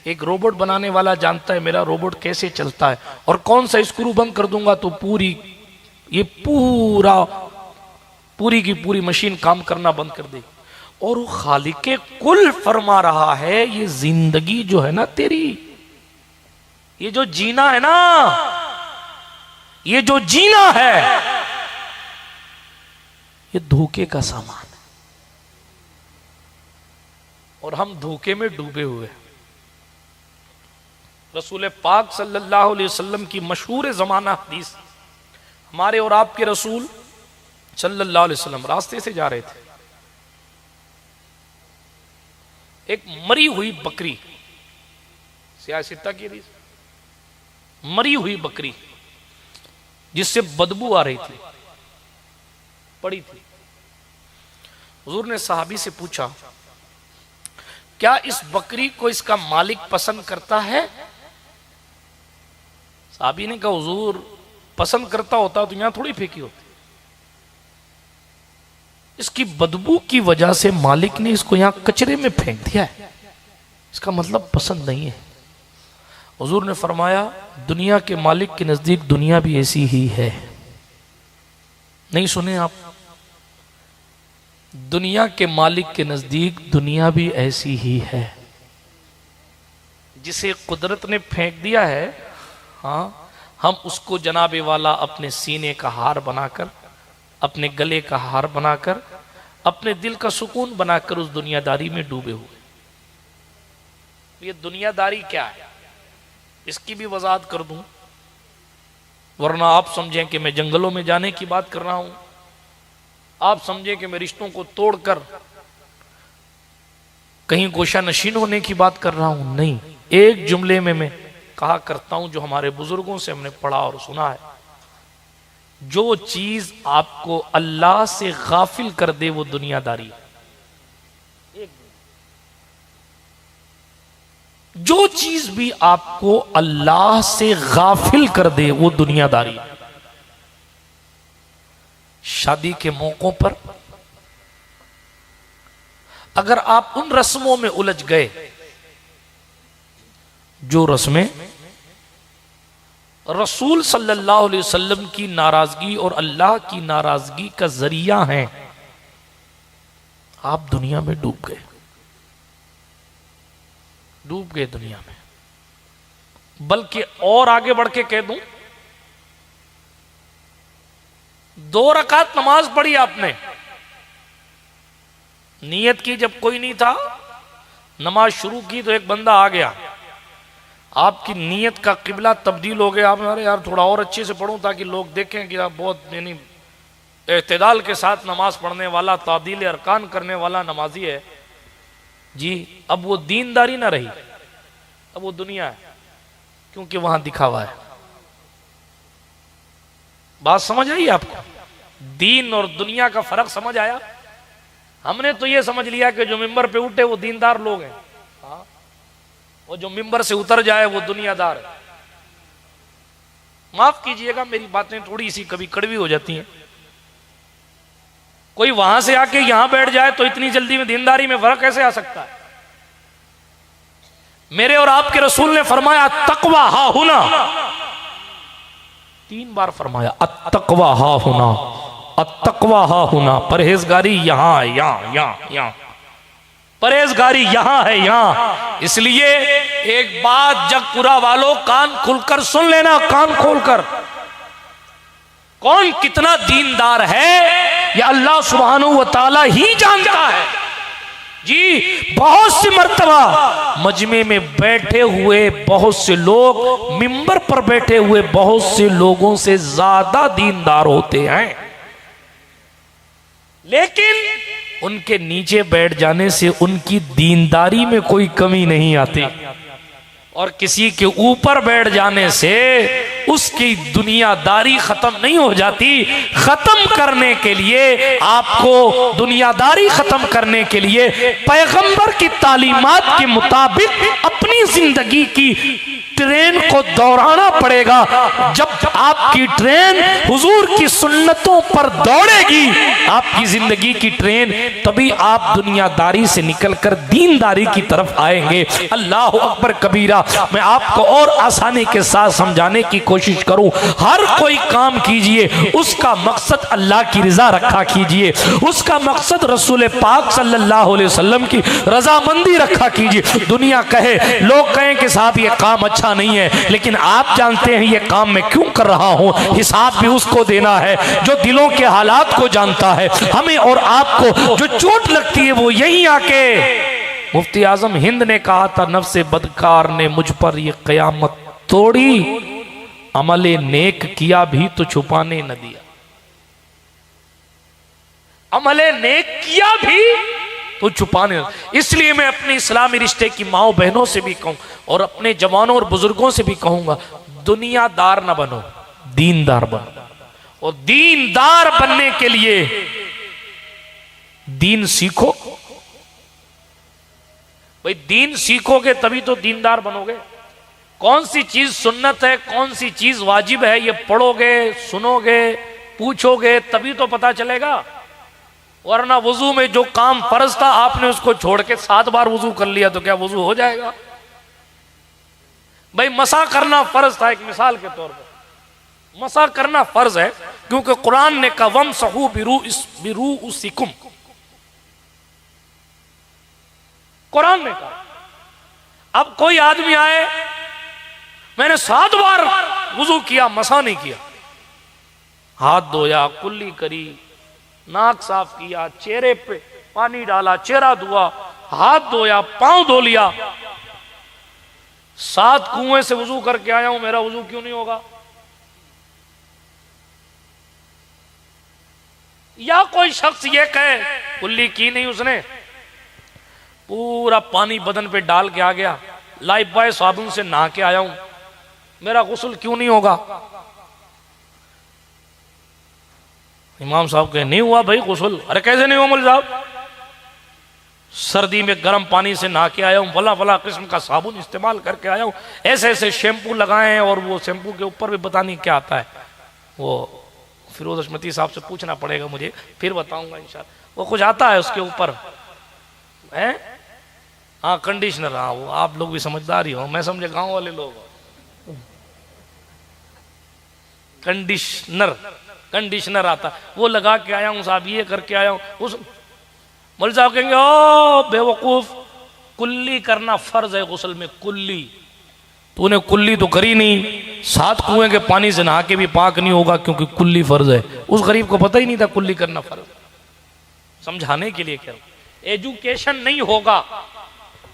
एक रोबोट बनाने वाला जानता है मेरा रोबोट कैसे चलता है, और कौन सा स्क्रू बंद कर दूंगा तो पूरी की पूरी मशीन काम करना बंद कर देगी। और वो खालिके कुल फरमा रहा है ये जिंदगी जो है ना तेरी, ये जो जीना है ना, ये जो जीना है ये धोखे का सामान है, और हम धोखे में डूबे हुए। रसूल पाक सल्लल्लाहु अलैहि वसल्लम की मशहूर जमाना हदीस, हमारे और आपके रसूल सल्लल्लाहु अलैहि वसल्लम रास्ते से जा रहे थे, एक मरी हुई बकरी, सियासिता की हदीस, मरी हुई बकरी जिससे बदबू आ रही थी पड़ी थी। हुजूर ने सहाबी से पूछा क्या इस बकरी को इसका मालिक पसंद करता है। साहबी ने कहा हुजूर पसंद करता होता तो यहां थोड़ी फेंकी होती, इसकी बदबू की वजह से मालिक ने इसको यहां कचरे में फेंक दिया है, इसका मतलब पसंद नहीं है। हुजूर ने फरमाया दुनिया के मालिक के नजदीक दुनिया भी ऐसी ही है। नहीं सुने आप, दुनिया के मालिक के नजदीक दुनिया भी ऐसी ही है। जिसे कुदरत ने फेंक दिया है, हाँ, हम उसको जनाबे वाला अपने सीने का हार बनाकर, अपने गले का हार बनाकर, अपने दिल का सुकून बनाकर उस दुनियादारी में डूबे हुए। ये दुनियादारी क्या है इसकी भी वजाहत कर दूं, वरना आप समझें कि मैं जंगलों में जाने की बात कर रहा हूं, आप समझें कि मैं रिश्तों को तोड़कर कहीं गोशा नशीन होने की बात कर रहा हूं। नहीं, एक जुमले में मैं कहा करता हूं जो हमारे बुजुर्गों से हमने पढ़ा और सुना है, जो चीज आपको अल्लाह से गाफिल कर दे वो दुनियादारी है। जो चीज भी आपको अल्लाह से गाफिल कर दे वो दुनियादारी है। शादी के मौकों पर अगर आप उन रस्मों में उलझ गए जो रस्में रसूल सल्लल्लाहु अलैहि वसल्लम की नाराजगी और अल्लाह की नाराजगी का जरिया हैं, आप दुनिया में डूब गए दुनिया में। बल्कि और आगे बढ़ के कह दूं, 2 रकात नमाज पढ़ी आपने, नियत की जब कोई नहीं था, नमाज शुरू की तो एक बंदा आ गया, आपकी नीयत का किबला तब्दील हो गया। आप अरे यार थोड़ा और अच्छे से पढ़ूं ताकि लोग देखें कि आप बहुत यानी एतदाल के साथ नमाज पढ़ने वाला, तादील अरकान करने वाला नमाजी है जी। अब वो दीनदारी ना रही, अब वो दुनिया है, क्योंकि वहां दिखावा है। बात समझ आई आपको? दीन और दुनिया का फर्क समझ आया? हमने तो ये समझ लिया कि जो मिंबर पे उठे वो दीनदार लोग हैं, वो जो मिंबर से उतर जाए वो दुनियादार है। माफ कीजिएगा मेरी बातें थोड़ी सी कभी कड़वी हो जाती हैं। कोई वहां से आके यहां बैठ जाए तो इतनी जल्दी में दीनदारी में फर्क कैसे आ सकता है? मेरे और आपके रसूल ने फरमाया तकवा हा हुना, 3 बार फरमाया अत्तकवा हा हुना, अत्तकवा हा हुना। परहेजगारी यहां है, यहां परहेजगारी यहां है, यहां। इसलिए एक बात जगपुरा वालों कान खुलकर सुन लेना, कान खोलकर। कौन कितना दीनदार है या अल्लाह सुब्हानहू व तआला ही जानता है जी। बहुत सी मर्तबा मजमे में बैठे हुए बहुत से लोग, मिंबर पर बैठे हुए बहुत से लोगों से ज्यादा दीनदार होते हैं, लेकिन उनके नीचे बैठ जाने से उनकी दीनदारी में कोई कमी नहीं आती, और किसी के ऊपर बैठ जाने से उसकी दुनियादारी खत्म नहीं हो जाती। खत्म करने के लिए आपको, दुनियादारी खत्म करने के लिए पैगंबर की तालीमात के मुताबिक अपनी जिंदगी की ट्रेन को दौड़ाना पड़ेगा। जब आपकी ट्रेन हुजूर की सुन्नतों पर दौड़ेगी, आपकी जिंदगी की ट्रेन, तभी आप दुनियादारी से निकलकर दीनदारी की तरफ आएंगे। अल्लाह अकबर कबीरा। मैं आपको और आसानी के साथ समझाने की कोशिश करूं। हर कोई काम कीजिए, उसका मकसद अल्लाह की रजा रखा कीजिए, उसका मकसद रसूल पाक सल्लल्लाहु अलैहि वसल्लम की रजामंदी रखा कीजिए। दुनिया कहे, लोग कहें कि साहब ये काम अच्छा नहीं है, लेकिन आप जानते हैं ये काम मैं क्यों कर रहा हूं। हिसाब भी उसको देना है जो दिलों के हालात को जानता है। हमें और आपको जो चोट लगती है वो यहीं आके, मुफ्ती आजम हिंद ने कहा था, नफ्से बदकार ने मुझ पर ये कयामत तोड़ी, अमले नेक किया भी तो छुपाने न दिया। अमले नेक किया भी तो छुपाने। इसलिए मैं अपने इस्लामी रिश्ते की माओ बहनों से भी कहूं और अपने जवानों और बुजुर्गों से भी कहूंगा, दुनियादार ना बनो, दीनदार बनो। और दीनदार बनने के लिए दीन सीखो। भाई दीन सीखोगे तभी तो दीनदार बनोगे। कौन सी चीज सुन्नत है, कौन सी चीज वाजिब है, ये पढ़ोगे, सुनोगे, पूछोगे, तभी तो पता चलेगा। वरना वजू में जो काम फर्ज था आपने उसको छोड़ के 7 बार वजू कर लिया तो क्या वजू हो जाएगा? भाई मसा करना फर्ज था, एक मिसाल के तौर पर मसा करना फर्ज है, क्योंकि कुरान ने कहा वमसहू बिरूउसिकुम, कुरान ने कहा। अब कोई आदमी आए, मैंने 7 बार वजू किया, मसा नहीं किया, हाथ धोया, कुल्ली करी, नाक साफ किया, चेहरे पे पानी डाला, चेहरा धोआ, हाथ धोया, पांव धो लिया, 7 कुएं से वजू करके आया हूं, मेरा वजू क्यों नहीं होगा? या कोई शख्स ये कहे कुल्ली की नहीं उसने, पूरा पानी बदन पे डाल के आ गया, लाइफ बॉय साबुन से नहा के आया हूं, मेरा गुस्ल क्यों नहीं होगा? इमाम साहब कहे नहीं हुआ भाई गुस्ल। अरे कैसे नहीं हुआ मौलवी साहब? सर्दी में गर्म पानी से नहा के आया हूँ, फला फला किस्म का साबुन इस्तेमाल करके आया हूँ, ऐसे ऐसे शैम्पू लगाए हैं, और वो शैम्पू के ऊपर भी पता नहीं क्या आता है, वो फिरोज हशमती साहब से पूछना पड़ेगा मुझे, फिर बताऊंगा इंशाल्लाह। वो कुछ आता है उसके ऊपर है, हाँ कंडीशनर, हाँ वो आप लोग भी समझदार ही हो, मैं समझे गाँव वाले लोग। कंडीशनर आता, वो लगा के आया हूँ साहब, ये करके आया हूँ। मौलवी साहब कहेंगे ओ बेवकूफ, कुल्ली करना फर्ज है गुस्ल में, कुल्ली तूने कुल्ली तो करी नहीं, 7 कुएं के पानी से नहा के भी पाक नहीं होगा क्योंकि कुल्ली फर्ज है। उस गरीब को पता ही नहीं था कुल्ली करना फर्ज। समझाने के लिए कह रहा हूं, एजुकेशन नहीं होगा,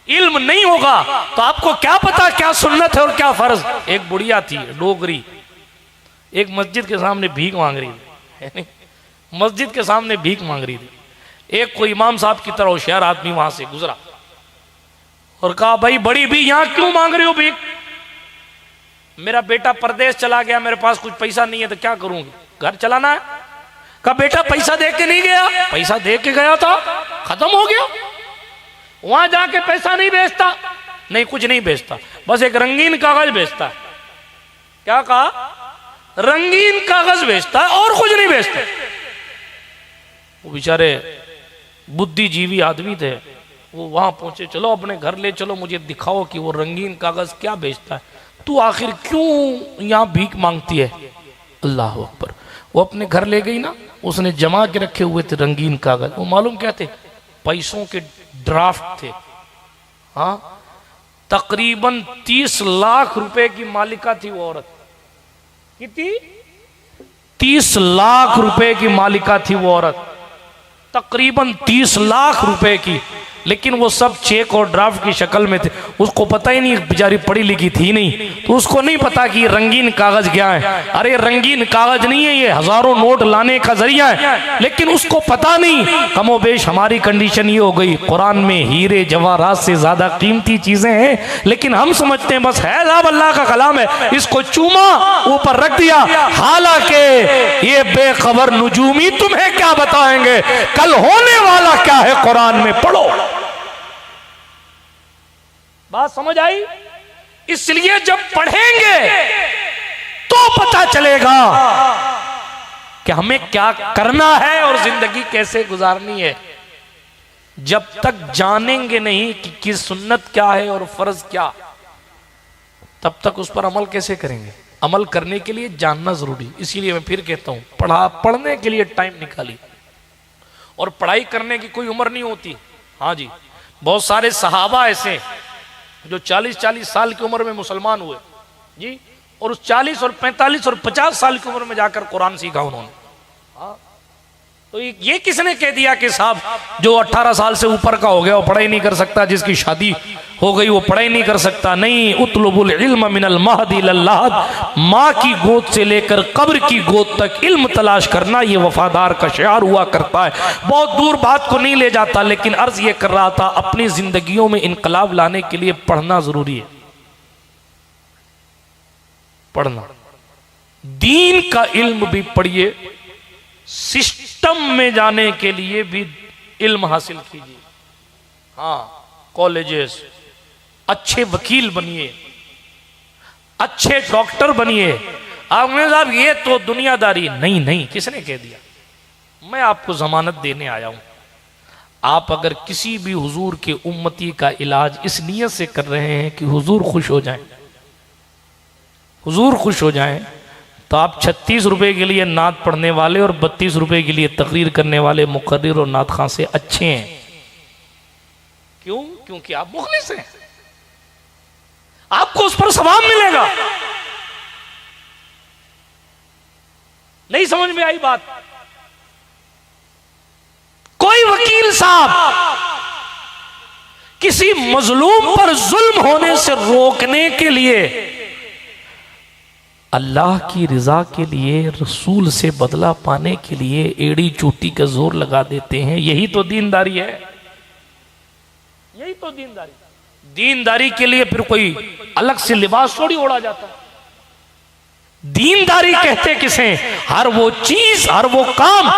इल्म नहीं होगा तो आपको क्या पता क्या सुन्नत है और क्या फर्ज। एक बुढ़िया थी डोगरी, एक मस्जिद के सामने भीख मांग रही थी, मस्जिद के सामने भीख मांग रही थी। एक कोई इमाम साहब की तरह होशियार आदमी वहां से गुजरा और कहा भाई बड़ी भी यहां क्यों मांग रही हो भीख? मेरा बेटा परदेश चला गया, मेरे पास कुछ पैसा नहीं है तो क्या करूंगी, घर चलाना है। कहा बेटा पैसा दे के नहीं गया? पैसा दे के गया था, खत्म हो गया। वहां जाके पैसा नहीं बेचता? नहीं कुछ नहीं बेचता, बस एक रंगीन कागज बेचता है। क्या कहा? रंगीन कागज बेचता है और कुछ नहीं बेचता। वो बेचारे बुद्धिजीवी आदमी थे, वो वहां पहुंचे, चलो अपने घर ले चलो, मुझे दिखाओ कि वो रंगीन कागज क्या बेचता है, तू आखिर क्यों यहां भीख मांगती है। अल्लाह अकबर। वो अपने घर ले गई ना, उसने जमा के रखे हुए थे रंगीन कागज, वो मालूम क्या थे? पैसों के ड्राफ्ट थे। हाँ, तकरीबन 30 लाख रुपए की मालिका थी वो औरत। कितनी? 30 लाख रुपए की मालिका थी वो औरत, तकरीबन 30 लाख रुपए की। लेकिन वो सब चेक और ड्राफ्ट की शक्ल में थे। उसको पता ही नहीं, बेचारी पढ़ी लिखी थी नहीं, तो उसको नहीं पता कि रंगीन कागज क्या है। अरे रंगीन कागज नहीं है, ये हजारों नोट लाने का जरिया है। लेकिन उसको पता नहीं। कमोबेश हमारी कंडीशन ये हो गई, कुरान में हीरे जवाहरात से ज्यादा कीमती चीजें हैं, लेकिन हम समझते हैं बस है अल्लाह का कलाम है, इसको चूमा ऊपर रख दिया। हालांकि ये बेखबर नुजूमी तुम्हें क्या बताएंगे, कल होने वाला क्या है कुरान में पढ़ो। बात समझ आई? इसलिए जब पढ़ेंगे तो पता चलेगा कि हमें क्या करना है और जिंदगी कैसे गुजारनी है। जब तक जानेंगे नहीं कि सुन्नत क्या है और फर्ज क्या, तब तक उस पर अमल कैसे करेंगे। अमल करने के लिए जानना जरूरी। इसीलिए मैं फिर कहता हूं, पढ़ने के लिए टाइम निकालिए। और पढ़ाई करने की कोई उम्र नहीं होती। हाँ जी, बहुत सारे सहाबा ऐसे जो 40-40 साल की उम्र में मुसलमान हुए जी, और उस 40 और 45 और 50 साल की उम्र में जाकर कुरान सीखा उन्होंने। हाँ, तो ये किसने कह दिया कि साहब जो 18 साल से ऊपर का हो गया वो पढ़ाई नहीं कर सकता, जिसकी शादी हो गई वो पढ़ाई नहीं कर सकता? नहीं, उतलुबुल इल्म मिनल महदी इलल लहद, माँ की गोद से लेकर कब्र की गोद तक इल्म तलाश करना ये वफादार का शिआर हुआ करता है। बहुत दूर बात को नहीं ले जाता, लेकिन अर्ज ये कर रहा था, अपनी जिंदगियों में इनकलाब लाने के लिए पढ़ना जरूरी है। पढ़ना, दीन का इल्म भी पढ़िए, सिस्टम में जाने के लिए भी इल्म हासिल कीजिए। हाँ, कॉलेजेस, अच्छे वकील बनिए, अच्छे डॉक्टर बनिए। आपने साहब ये तो दुनियादारी नहीं। नहीं, किसने कह दिया? मैं आपको जमानत देने आया हूं। आप अगर किसी भी हुजूर के उम्मती का इलाज इस नियत से कर रहे हैं कि हुजूर खुश हो जाएं, हुजूर खुश हो जाएं, तो आप 36 रुपए के लिए नात पढ़ने वाले और 32 रुपए के लिए तकरीर करने वाले मुकर्रिर और नात खां से अच्छे हैं। क्यों? क्योंकि आप मुखलिस हैं, आपको उस पर सवाब मिलेगा। नहीं समझ में आई बात? कोई वकील साहब किसी मजलूम पर जुल्म होने से रोकने के लिए, अल्लाह की रिजा के लिए, रसूल से बदला पाने के लिए एड़ी चोटी का जोर लगा देते हैं। यही तो दीनदारी है, यही तो दीनदारी। दीनदारी के लिए फिर कोई अलग से लिबास थोड़ी ओढ़ा जाता है। दीनदारी कहते किसे? हर वो चीज, हर वो काम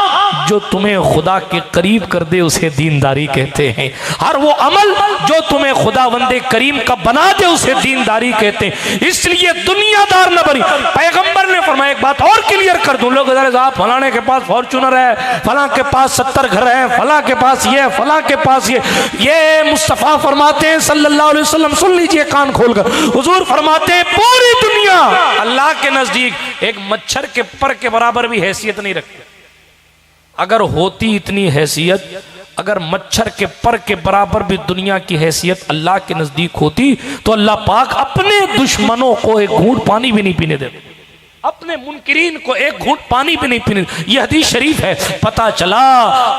जो तुम्हें खुदा के करीब कर दे उसे दीनदारी कहते हैं। हर वो अमल जो तुम्हें खुदा वंदे करीम का बना दे उसे दीनदारी कहते हैं। इसलिए दुनियादार न बनी। पैगंबर ने फरमाया, एक बात और क्लियर कर दूं, लोग साहब फलाने के पास फॉर्च्यूनर है, फलां के पास 70 घर है, फलां के पास ये, फलां के पास ये मुस्तफा फरमाते हैं सल्लल्लाहु अलैहि वसल्लम, सुन लीजिए कान खोलकर, हुजूर फरमाते हैं पूरी दुनिया अल्लाह के नजदीक एक मच्छर के पर के बराबर भी हैसियत नहीं रखती। अगर होती इतनी हैसियत अगर मच्छर के पर के बराबर भी दुनिया की हैसियत अल्लाह के नजदीक होती तो अल्लाह पाक अपने दुश्मनों को एक घूंट पानी भी नहीं पीने देते, अपने मुनकिरीन को एक घूंट पानी भी नहीं पीने। यह हदीस शरीफ है। पता चला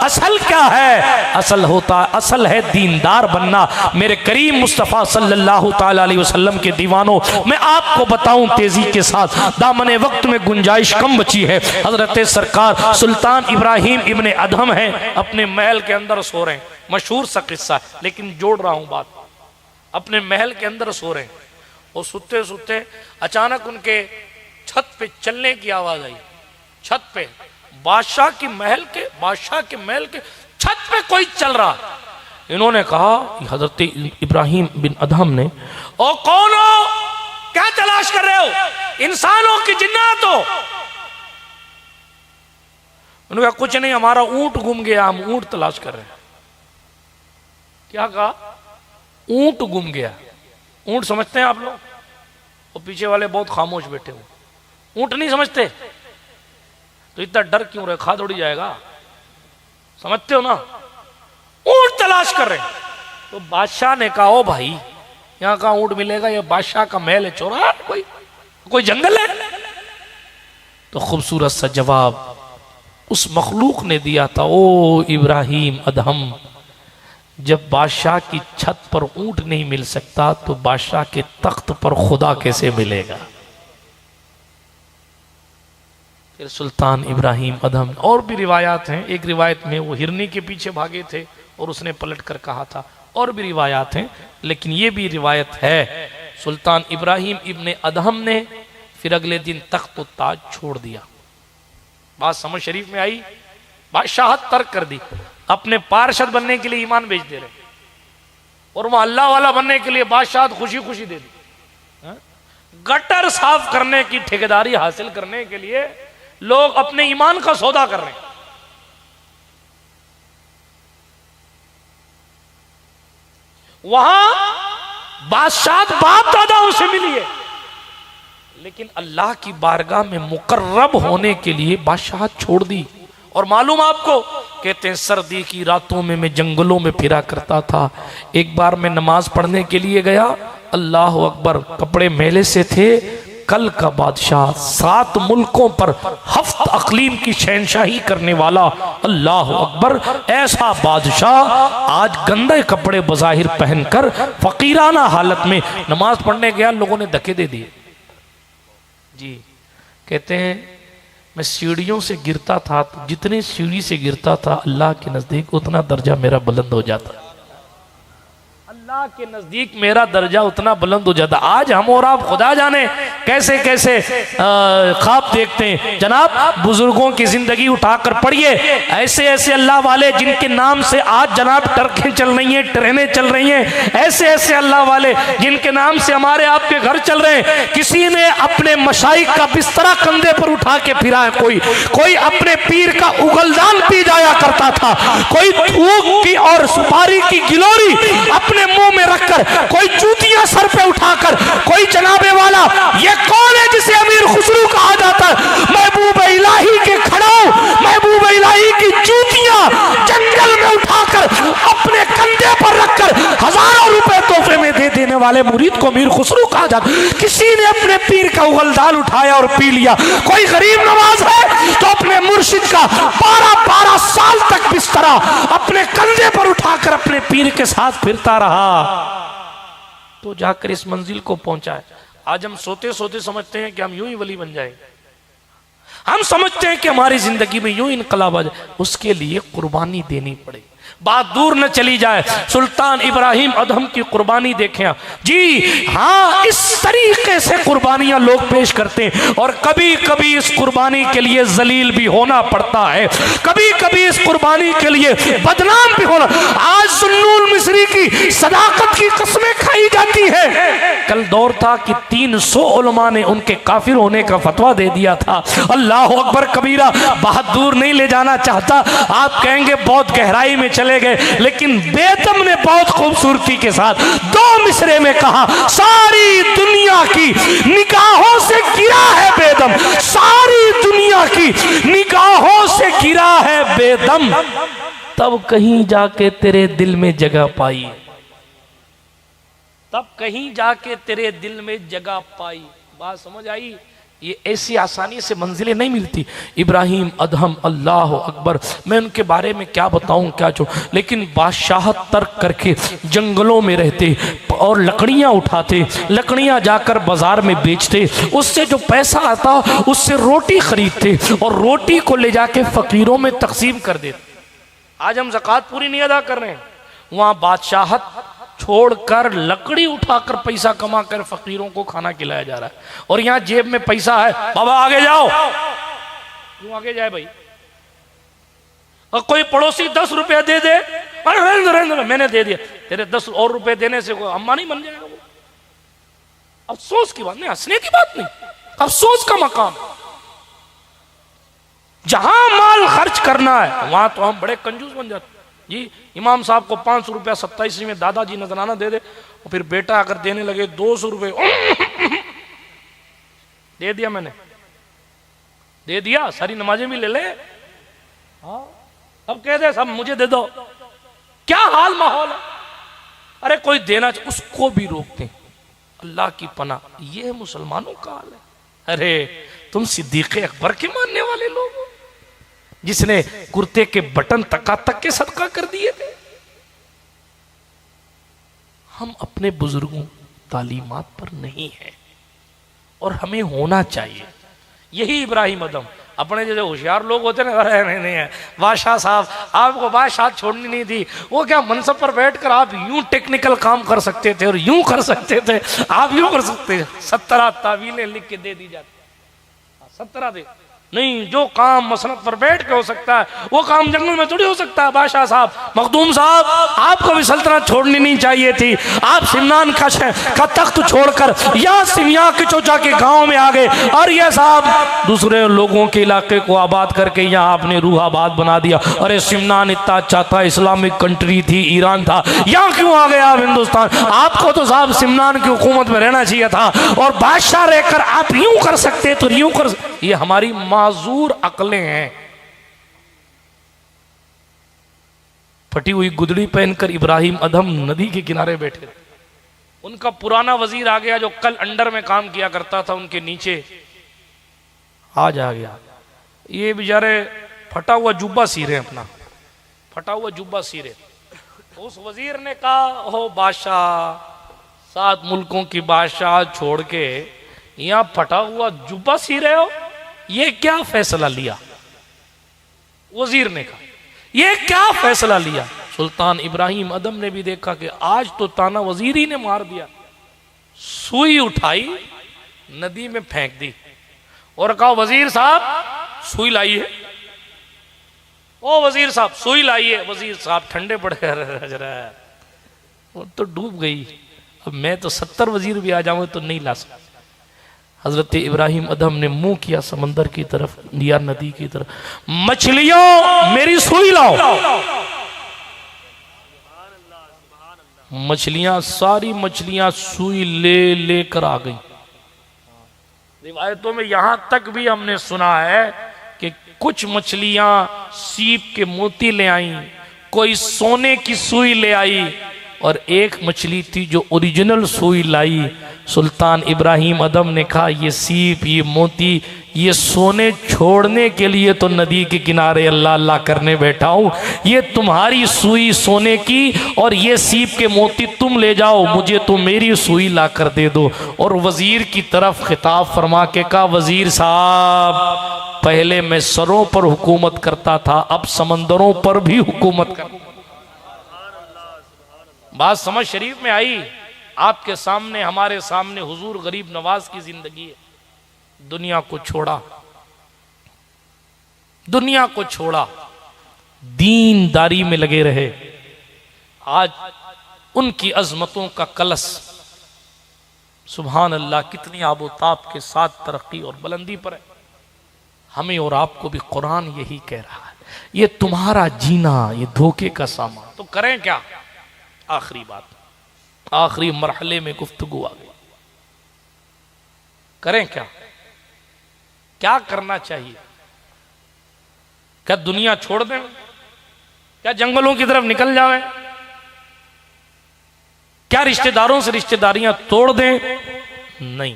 असल क्या है, असल है दीनदार बनना। मेरे करीम मुस्तफ़ा सल्लल्लाहु ताला अलैहि वसल्लम के दीवानों, मैं आपको बताऊं तेजी के साथ, दामने वक्त में गुंजाइश कम बची है। हजरत सरकार सुल्तान इब्राहिम इब्ने अदहम है, अपने महल के अंदर सो रहे हैं। मशहूर सा किस्सा है लेकिन जोड़ रहा हूं बात। अपने महल के अंदर सो रहे हैं और सुते सुते अचानक उनके छत पे चलने की आवाज आई। छत पे बादशाह के महल के छत पे कोई चल रहा। इन्होंने कहा, हजरत इब्राहिम बिन अदहम ने, ओ कौन हो, क्या तलाश कर रहे हो, इंसानों की जिन्नात हो? उन्होंने कहा कुछ नहीं, हमारा ऊंट गुम गया, हम ऊंट तलाश कर रहे हैं। क्या कहा? ऊंट गुम गया। ऊंट समझते हैं आप लोग? और पीछे वाले बहुत खामोश बैठे हुए। ऊंट नहीं समझते तो इतना डर क्यों रहे, खा दौड़ी जाएगा। समझते हो ना? ऊंट तलाश कर रहे हैं। तो बादशाह ने कहा, ओ भाई यहां कहां ऊंट मिलेगा, ये बादशाह का महल है, चौराहा कोई जंगल है? तो खूबसूरत सा जवाब उस मखलूक ने दिया था, ओ इब्राहिम अदहम, जब बादशाह की छत पर ऊंट नहीं मिल सकता तो बादशाह के तख्त पर खुदा कैसे मिलेगा? फिर सुल्तान इब्राहिम अदहम, और भी रिवायात हैं। एक रिवायत में वो हिरनी के पीछे भागे थे और उसने पलट कर कहा था। और भी रिवायात हैं लेकिन ये भी रिवायत है, सुल्तान इब्राहिम इब्ने अदहम ने फिर अगले दिन तख्त व ताज छोड़ दिया। बात समझ शरीफ में आई? बादशाहत तर्क कर दी, अपने पार्षद बनने के लिए ईमान बेच दे रहे, और वहां अल्लाह वाला बनने के लिए बादशाहत खुशी खुशी दे दी। गटर साफ करने की ठेकेदारी हासिल करने के लिए लोग अपने ईमान का सौदा कर रहे हैं। वहां बादशाह बाप दादाओं से मिली है, लेकिन अल्लाह की बारगाह में मुकर्रब होने के लिए बादशाह छोड़ दी। और मालूम आपको, कहते हैं सर्दी की रातों में मैं जंगलों में फिरा करता था। एक बार मैं नमाज पढ़ने के लिए गया, अल्लाह अकबर, कपड़े मैले से थे। कल का बादशाह, 7 मुल्कों पर हफ्त अकलीम की शहनशाही करने वाला, अल्लाह अकबर, ऐसा बादशाह आज गंदे कपड़े बज़ाहिर पहनकर फकीराना हालत में नमाज पढ़ने गया। लोगों ने धक्के दे दिए जी। कहते हैं मैं सीढ़ियों से गिरता था, तो जितनी सीढ़ी से गिरता था अल्लाह के नजदीक उतना दर्जा मेरा बुलंद हो जाता। अल्लाह के नजदीक मेरा दर्जा उतना बुलंद हो जाता। आज हम और आप खुदा जाने कैसे कैसे ख्वाब देखते हैं। जनाब, बुजुर्गों की जिंदगी उठाकर पढ़िए, ऐसे ऐसे अल्लाह वाले जिनके नाम से आज जनाब ट्रकें चल रही हैं, ट्रेनें चल रही हैं, ऐसे ऐसे अल्लाह वाले जिनके नाम से हमारे आपके घर चल रहे हैं। किसी ने अपने मशाइख का बिस्तरा कंधे पर उठा के फिरा है, कोई अपने पीर का उगलदान पी जाया करता था, कोई थूक की और सुपारी की गिलोरी अपने मुंह में रखकर, कोई जूतियां सर पे उठाकर, कोई जनाबे वाला, ये कौन है जिसे अमीर खुसरू कहा जाता है? महबूब इलाही के खड़ाऊ, महबूब इलाही की जूतियां जंगल में उठाकर अपने कंधे पर रखकर हजारों रुपए तोहफे में दे देने वाले मुरीद को अमीर खुसरू कहा जाता। किसी ने अपने पीर का उगलदान उठाया और पी लिया। कोई गरीब नवाज है तो अपने मुर्शिद का 12-12 साल तक बिस्तरा अपने कंधे पर उठाकर अपने पीर के साथ फिरता रहा, तो जाकर इस मंजिल को पहुंचा है। आज हम सोते सोते समझते हैं कि हम यूं ही वली बन जाएंगे, हम समझते हैं कि हमारी जिंदगी में यूं इनकलाब आ जाए। उसके लिए कुर्बानी देनी पड़ेगी। बात दूर न चली जाए, सुल्तान इब्राहिम अदहम की कुर्बानी देखें आप जी। हाँ, इस तरीके से कुर्बानियां लोग पेश करते हैं, और कभी कभी इस कुर्बानी के लिए जलील भी होना पड़ता है, कभी कभी इस कुर्बानी के लिए बदनाम भी होना। आज सुन्नुल मिस्री की सदाकत की कसमें खाई जाती है। कल दौर था कि 300 उलमा ने उनके काफिर होने का फतवा दे दिया था। अल्लाह अकबर कबीरा, बात दूर नहीं ले जाना चाहता। आप कहेंगे बहुत गहराई में चले गए, लेकिन बेदम ने बहुत खूबसूरती के साथ 2 मिसरे में कहा, सारी दुनिया की निगाहों से गिरा है बेदम, सारी दुनिया की निगाहों से गिरा है बेदम। तब कहीं जाके तेरे दिल में जगह पाई, तब कहीं जाके तेरे दिल में जगह पाई। बात समझ आई? ये ऐसी आसानी से मंजिलें नहीं मिलती। इब्राहिम अदहम, अल्लाह अकबर, मैं उनके बारे में क्या बताऊं क्या जो, लेकिन बादशाहत तर्क करके जंगलों में रहते और लकड़ियां उठाते, लकड़ियां जाकर बाजार में बेचते, उससे जो पैसा आता उससे रोटी खरीदते और रोटी को ले जाके फकीरों में तकसीम कर देते। आज हम ज़कात पूरी नहीं अदा कर रहे हैं, वहां बादशाहत छोड़कर लकड़ी उठाकर पैसा कमा कर फकीरों को खाना खिलाया जा रहा है। और यहां जेब में पैसा है, बाबा आगे जाओ। क्यों आगे जाए भाई? और कोई पड़ोसी 10 रुपया दे दे, अरे मैंने दे दिया, तेरे 10 और रुपए देने से कोई अम्मा नहीं बन जाएगा वो। अफसोस की बात नहीं, हंसने की बात नहीं, अफसोस का मकाम। जहां माल खर्च करना है वहां तो हम बड़े कंजूस बन जाते जी। इमाम साहब को 500 रुपया 27वीं में दादाजी नजराना दे दे, और फिर बेटा अगर देने लगे 200 रुपये दे दिया, मैंने दे दिया, सारी नमाजें भी ले ले, हाँ अब कह दे सब मुझे दे दो। क्या हाल माहौल है। अरे कोई देना उसको भी रोकते, अल्लाह की पनाह, ये मुसलमानों का हाल है। अरे तुम सिद्दीक़ अकबर के मानने वाले लोग हो, जिसने कुर्ते के बटन तक के सदका कर दिए थे। हम अपने बुजुर्गों तालीमात पर नहीं है और हमें होना चाहिए। यही इब्राहिम अदम, अपने जैसे होशियार लोग होते ना, अरे नहीं है बादशाह साहब, आपको बादशाह छोड़नी नहीं थी, वो क्या मनसब पर बैठकर आप यूं टेक्निकल काम कर सकते थे और यूं कर सकते थे, आप यूं कर सकते थे। 17 तावीलें लिख के दे दी जाती, 17 दे नहीं। जो काम मसनद पर बैठ के हो सकता है वो काम जंगल में थोड़ी हो सकता है। बादशाह साहब, मखदूम साहब, आपको भी सल्तनत छोड़नी नहीं चाहिए थी। आप सिमनान का तख्त छोड़कर यहाँ सिमिया के चोचा के गांव में आ गए, और ये साहब दूसरे लोगों के इलाके को आबाद करके यहाँ आपने रूह आबाद बना दिया। अरे सिमनान इतना अच्छा था, इस्लामिक कंट्री थी, ईरान था, यहाँ क्यों आ गए आप हिंदुस्तान? आपको तो साहब सिमनान की हुकूमत में रहना चाहिए था, और बादशाह रहकर आप यूं कर सकते तो यूं कर। ये हमारी माजूर अकलें हैं। फटी हुई गुदड़ी पहनकर इब्राहिम अदम नदी के किनारे बैठे। उनका पुराना वजीर आ गया जो कल अंडर में काम किया करता था, उनके नीचे आज आ गया। ये बेचारे फटा हुआ जुब्बा सी रहे, अपना फटा हुआ जुब्बा सी रहे। उस वजीर ने कहा, हो बादशाह, 7 मुल्कों की बादशाह छोड़ के यहां फटा हुआ जुब्बा सी रहे हो, ये क्या फैसला लिया? वजीर ने कहा, ये क्या फैसला लिया? सुल्तान इब्राहिम अदम ने भी देखा कि आज तो ताना वजीर ही ने मार दिया। सुई उठाई, नदी में फेंक दी और कहा, वजीर साहब सुई लाइए। ओ वजीर साहब सुई लाइए। वजीर साहब ठंडे पड़ गए, वो तो डूब गई। अब मैं तो 70 वजीर भी आ जाऊं तो नहीं ला सकता। हजरत इब्राहिम अदम ने मुंह किया समंदर की तरफ या नदी की तरफ, मछलियों मेरी सुई लाओ। मछलियां, सारी मछलियां सुई ले लेकर आ गई। रिवायतों में यहां तक भी हमने सुना है कि कुछ मछलियां सीप के मोती ले आई, कोई सोने की सुई ले आई, और एक मछली थी जो ओरिजिनल सुई लाई। सुल्तान इब्राहिम अदम ने कहा, ये सीप, ये मोती, ये सोने छोड़ने के लिए तो नदी के किनारे अल्लाह अल्लाह करने बैठा हूं, ये तुम्हारी सुई सोने की और ये सीप के मोती तुम ले जाओ, मुझे तो मेरी सुई ला कर दे दो। और वजीर की तरफ खिताब फरमा के कहा, वजीर साहब, पहले मैं सरों पर हुकूमत करता था, अब समंदरों पर भी हुकूमत कर। बात समझ शरीफ में आई? आपके सामने, हमारे सामने हुजूर गरीब नवाज की जिंदगी है। दुनिया को छोड़ा, दुनिया को छोड़ा, दीनदारी में लगे रहे। आज उनकी अजमतों का कलश सुभान अल्लाह कितनी आबोताब के साथ तरक्की और बुलंदी पर है। हमें और आपको भी कुरान यही कह रहा है, ये तुम्हारा जीना ये धोखे का सामान। तो करें क्या? आखिरी बात, आखिरी मरहले में गुफ्तगू आ गई। करें क्या? क्या करना चाहिए? क्या दुनिया छोड़ दें? क्या जंगलों की तरफ निकल जाएं? क्या रिश्तेदारों से रिश्तेदारियां तोड़ दें? नहीं,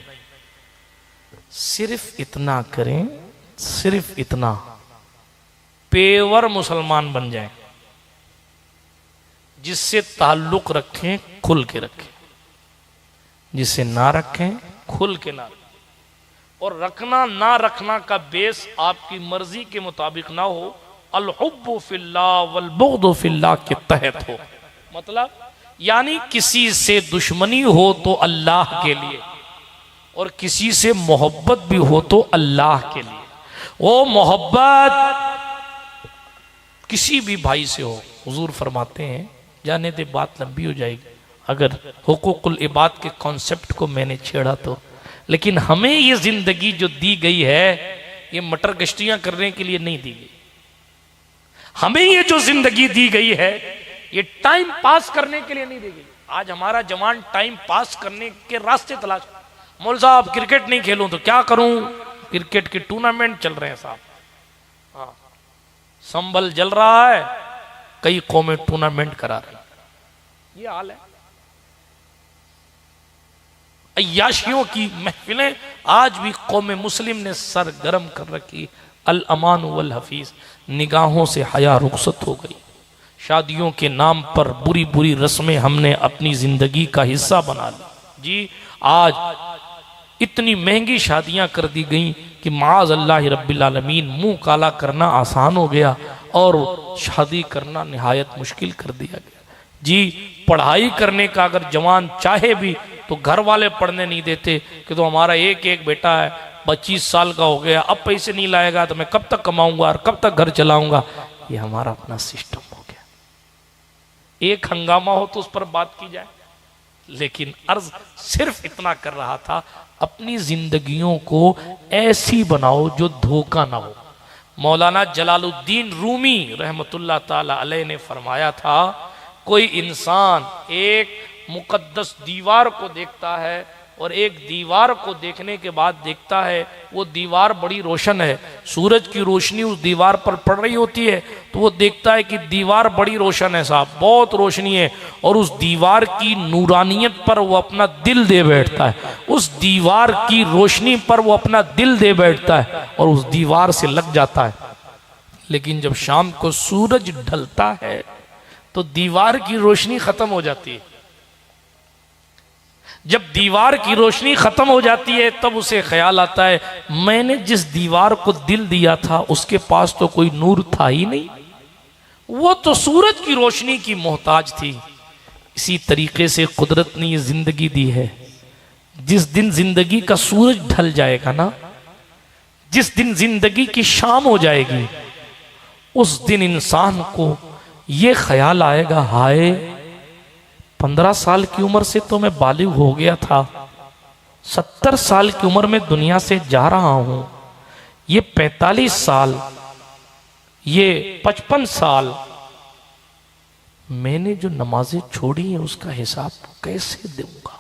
सिर्फ इतना करें, सिर्फ इतना, पेवर मुसलमान बन जाएं, जिससे ताल्लुक रखें खुल के रखें, जिसे ना रखें खुल के ना रखें। और रखना ना रखना का बेस आपकी मर्जी के मुताबिक ना हो, अल हुब्बु फिल्लाह वल बुग़्दु फिल्लाह के तहत हो। मतलब यानी किसी से दुश्मनी हो तो अल्लाह के लिए, और किसी से मोहब्बत भी हो तो अल्लाह के लिए। वो मोहब्बत किसी भी भाई से हो, हुजूर फरमाते हैं, जाने दे बात लंबी हो जाएगी अगर हुकूकुल इबाद के कॉन्सेप्ट को मैंने छेड़ा तो, लेकिन हमें ये जिंदगी जो दी गई है ये मटर गश्तियां करने के लिए नहीं दी गई। हमें ये जो जिंदगी दी गई है ये टाइम पास करने के लिए नहीं दी गई। आज हमारा जवान टाइम पास करने के रास्ते तलाश, मौल साहब क्रिकेट नहीं खेलूं तो क्या करूं? क्रिकेट के टूर्नामेंट चल रहे हैं साहब, हाँ, संभल जल रहा है, कई कौमें टूर्नामेंट करा रही, ये हाल है। अय्याशियों की महफिलें आज भी कौम मुस्लिम ने सर गर्म कर रखी। अल अमान वल हफीज, निगाहों से हया रुखसत हो गई। शादियों के नाम पर बुरी बुरी रस्में हमने अपनी जिंदगी का हिस्सा बना ली। जी, आज इतनी महंगी शादियां कर दी गई कि माज़ अल्लाह रब्बिल आलमीन मुंह काला करना आसान हो गया और शादी करना निहायत मुश्किल कर दिया गया। जी, पढ़ाई करने का अगर जवान चाहे भी तो घर वाले पढ़ने नहीं देते कि तो हमारा एक एक बेटा है, 25 साल का हो गया, अब पैसे नहीं लाएगा तो मैं कब तक कमाऊंगा और कब तक घर चलाऊंगा। ये हमारा अपना सिस्टम हो गया। एक हंगामा हो तो उस पर बात की जाए, लेकिन अर्ज सिर्फ इतना कर रहा था, अपनी जिंदगियों को ऐसी बनाओ जो धोखा ना हो। मौलाना जलालुद्दीन रूमी रहमतुल्लाह ताला अलैह ने फरमाया था, कोई इंसान एक मुकद्दस दीवार को देखता है और एक दीवार को देखने के बाद देखता है वो दीवार बड़ी रोशन है, सूरज की रोशनी उस दीवार पर पड़ रही होती है, तो वो देखता है कि दीवार बड़ी रोशन है साहब, बहुत रोशनी है, और उस दीवार की नूरानियत पर वो अपना दिल दे बैठता है, उस दीवार की रोशनी पर वो अपना दिल दे बैठता है और उस दीवार से लग जाता है। लेकिन जब शाम को सूरज ढलता है तो दीवार की रोशनी खत्म हो जाती है। जब दीवार की रोशनी खत्म हो जाती है तब उसे ख्याल आता है, मैंने जिस दीवार को दिल दिया था उसके पास तो कोई नूर था ही नहीं, वो तो सूरज की रोशनी की मोहताज थी। इसी तरीके से कुदरत ने ये जिंदगी दी है। जिस दिन जिंदगी का सूरज ढल जाएगा ना, जिस दिन जिंदगी की शाम हो जाएगी, उस दिन इंसान को ये ख्याल आएगा, हाय 15 साल की उम्र से तो मैं बालिग हो गया था, 70 साल की उम्र में दुनिया से जा रहा हूं, ये 45 साल, ये 55 साल मैंने जो नमाजें छोड़ी हैं उसका हिसाब कैसे दूंगा।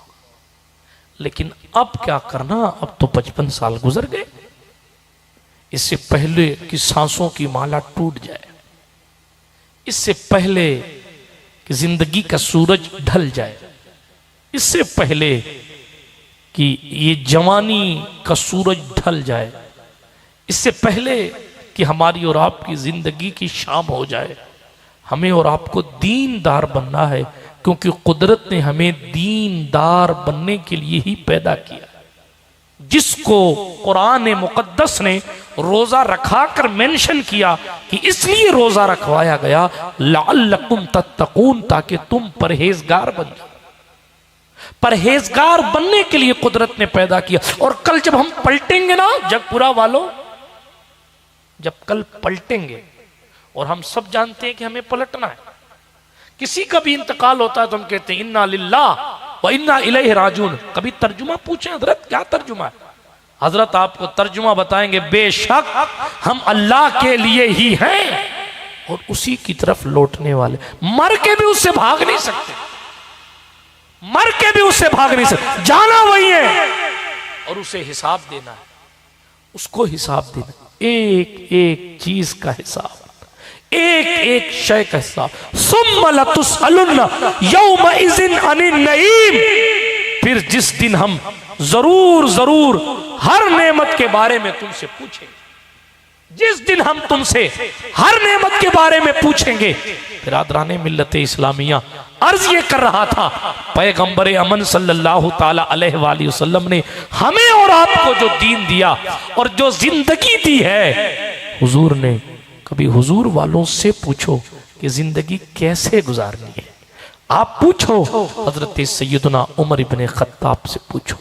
लेकिन अब क्या करना, अब तो 55 साल गुजर गए, इससे पहले कि सांसों की माला टूट जाए, इससे पहले कि जिंदगी का सूरज ढल जाए, इससे पहले कि ये जवानी का सूरज ढल जाए, इससे पहले कि हमारी और आपकी जिंदगी की शाम हो जाए, हमें और आपको दीनदार बनना है, क्योंकि कुदरत ने हमें दीनदार बनने के लिए ही पैदा किया। जिसको कुरान मुकद्दस ने रोजा रखा कर मेंशन किया कि इसलिए रोजा रखवाया गया, लअल्लकुम तत्तकून, ताकि तुम परहेजगार बन जाओ। परहेजगार बनने के लिए कुदरत ने पैदा किया। और कल जब हम पलटेंगे ना, जगपुरा वालों, जब कल पलटेंगे, और हम सब जानते हैं कि हमें पलटना है, किसी का भी इंतकाल होता है तो हम कहते हैं इन्ना लिल्लाह व इन्ना इलैहि राजिऊन। कभी तर्जुमा पूछे हजरत, क्या तर्जुमा है? हजरत आपको तर्जुमा बताएंगे, बेशक हम अल्लाह के लिए ही हैं और उसी की तरफ लौटने वाले। मर के भी उससे भाग नहीं सकते, मर के भी उससे भाग नहीं सकते, जाना वही है और उसे हिसाब देना है, उसको हिसाब देना, एक एक चीज का हिसाब, एक एक शय का हिसाब। सुम्मा लतुसअलुन्ना यौमइज़िन अनिन नईम, फिर जिस दिन हम जरूर जरूर हर नेमत के बारे में तुमसे पूछेंगे, जिस दिन हम तुमसे हर नेमत के बारे में पूछेंगे। बिरादराने मिल्लत इस्लामिया, अर्ज ये कर रहा था, पैगंबर अमन सल्लल्लाहु ताला अलैहि वसल्लम ने हमें और आपको जो दीन दिया और जो जिंदगी दी है, हुजूर ने कभी हुजूर वालों से पूछो कि जिंदगी कैसे गुजारनी है। आप पूछो हजरत सैयदना उमर इब्ने खत्ताब से पूछो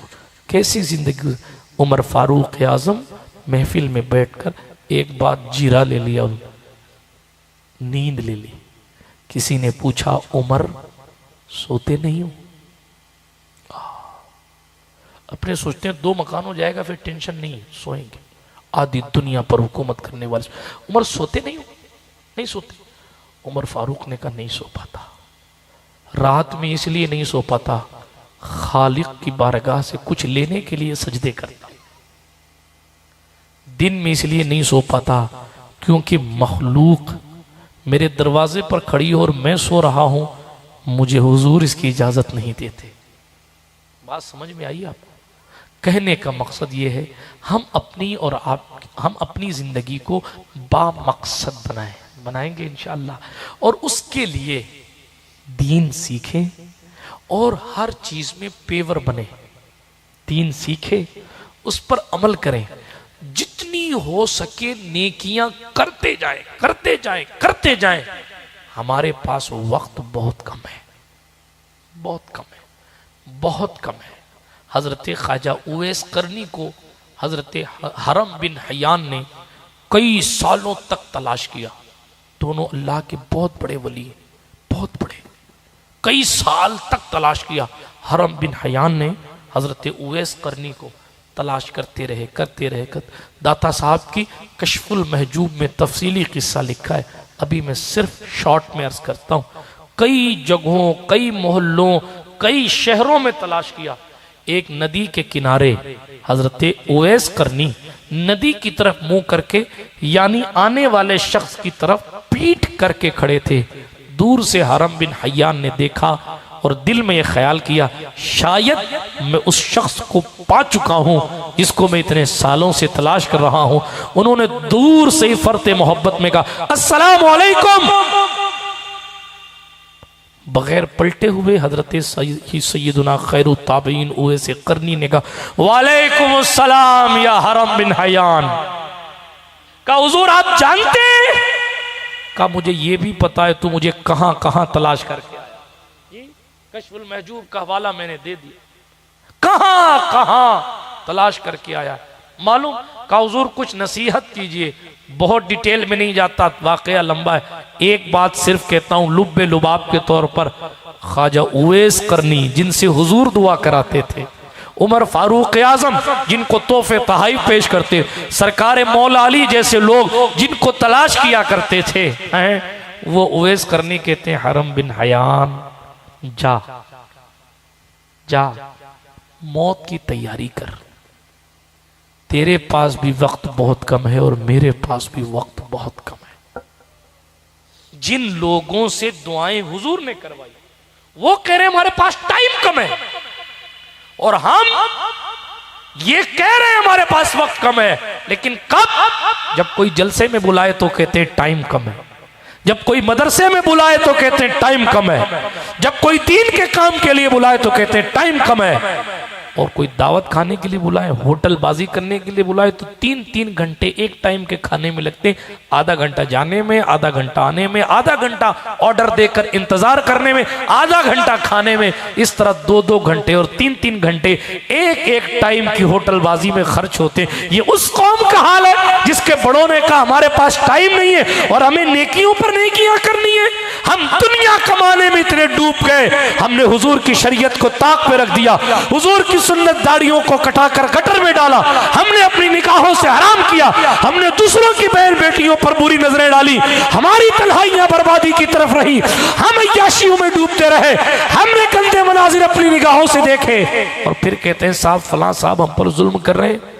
कैसी जिंदगी। उमर फारूक आजम महफिल में बैठकर एक बात जीरा ले लिया, नींद ले ली। किसी ने पूछा उमर सोते नहीं हो? अपने सोचते हैं 2 मकान हो जाएगा फिर टेंशन नहीं, सोएंगे। आधी दुनिया पर हुकूमत करने वाले उमर सोते नहीं हो? नहीं सोते। उमर फारूक ने कहा नहीं सो पाता। रात में इसलिए नहीं सो पाता, खालिक की बारगाह से कुछ लेने के लिए सजदे करता। दिन में इसलिए नहीं सो पाता क्योंकि मखलूक मेरे दरवाजे पर खड़ी हो और मैं सो रहा हूं, मुझे हुजूर इसकी इजाजत नहीं देते। बात समझ में आई आपको? कहने का मकसद ये है हम अपनी और हम अपनी जिंदगी को बामकसद बनाएंगे इंशाअल्लाह, और उसके लिए दीन सीखें और हर चीज में पेवर बने। दीन सीखे, उस पर अमल करें, जितनी हो सके नेकियां करते जाएं, करते जाएं, करते जाएं। हमारे पास वक्त बहुत कम है, बहुत कम है, बहुत कम है। हजरत ख्वाजा उवैस करनी को हजरत हरम बिन हयान ने कई सालों तक तलाश किया। दोनों अल्लाह के बहुत बड़े वली हैं, बहुत बड़े। कई साल तक तलाश किया। हरम बिन हयान ने हजरत उवैस करनी को तलाश करते रहे। दाता साहब की कशफुल महजूब में तफसीली किस्सा लिखा है, अभी मैं सिर्फ शॉर्ट में अर्ज करता हूँ। कई जगहों, कई मोहल्लों, कई शहरों में तलाश किया। एक नदी के किनारे हजरत उवैस करनी नदी की तरफ मुंह करके, यानी आने वाले शख्स की तरफ पीठ करके खड़े थे। दूर से हरम बिन हयान ने देखा और दिल में यह ख्याल किया, शायद मैं उस शख्स को पा चुका हूं जिसको मैं इतने सालों से तलाश कर रहा हूं। उन्होंने दूर से ही फरते मोहब्बत में कहा, अस्सलाम वालेकुम। बगैर पलटे हुए हजरत सैयदना खैरुत ताबईन उवैस करनी ने कहा, वालेकुम अस्सलाम या हरम बिन हयान। कहा हुजूर आप जानते हैं? कहा मुझे ये भी पता है तू मुझे कहां कहां तलाश करके आया। जी कशफुल महजूब का हवाला मैंने दे दिया, कहां कहां तलाश करके आया मालूम। कहा हुजूर कुछ नसीहत कीजिए। बहुत डिटेल में नहीं जाता, वाकया लंबा है। एक बात सिर्फ कहता हूं लुब्बे लुबाब के तौर पर, ख्वाजा उवैस करनी जिनसे हुजूर दुआ कराते थे, उमर फारूक आजम जिनको तोहफे तहाइफ पेश करते, सरकार मौला अली जैसे लोग जिनको तलाश किया करते थे, वो उवैस करनी कहते हैं हरम बिन हयान जा जा मौत की तैयारी कर, तेरे पास भी वक्त बहुत कम है और मेरे पास भी वक्त बहुत कम है। जिन लोगों से दुआएं हुजूर ने करवाई वो कह रहे हमारे पास टाइम कम है, और हम ये कह रहे हैं हमारे पास वक्त कम है। लेकिन कब? जब कोई जलसे में बुलाए तो कहते हैं टाइम कम है, जब कोई मदरसे में बुलाए तो कहते हैं टाइम कम है, जब कोई दीन के काम के लिए बुलाए तो कहते हैं टाइम कम है, और कोई दावत खाने के लिए बुलाए, होटल बाजी करने के लिए बुलाए तो 3-3 घंटे एक टाइम के खाने में लगते, आधा घंटा जाने में, आधा घंटा आने में, आधा घंटा ऑर्डर देकर इंतजार करने में, आधा घंटा खाने में। इस तरह 2-2 घंटे और 3-3 घंटे एक टाइम की होटल बाजी में खर्च होते। ये उस कौम का हाल है जिसके बड़ों ने कहा हमारे पास टाइम नहीं है और हमें नेकियों पर नेकियां करनी है। हम दुनिया कमाने में इतने डूब गए, हमने हुजूर की शरीयत को ताक पे रख दिया, हुजूर की सुन्नत दाढ़ियों को कटाकर गटर में डाला, हमने अपनी निकाहों से हराम किया, हमने दूसरों की बहन बेटियों पर बुरी नजरें डाली, हमारी तन्हाइयां बर्बादी की तरफ रही, हम अय्याशियों में डूबते रहे, हमने गंदे मनाजिर अपनी निगाहों से देखे, और फिर कहते हैं साहब फलां साहब हम पर जुल्म कर रहे हैं।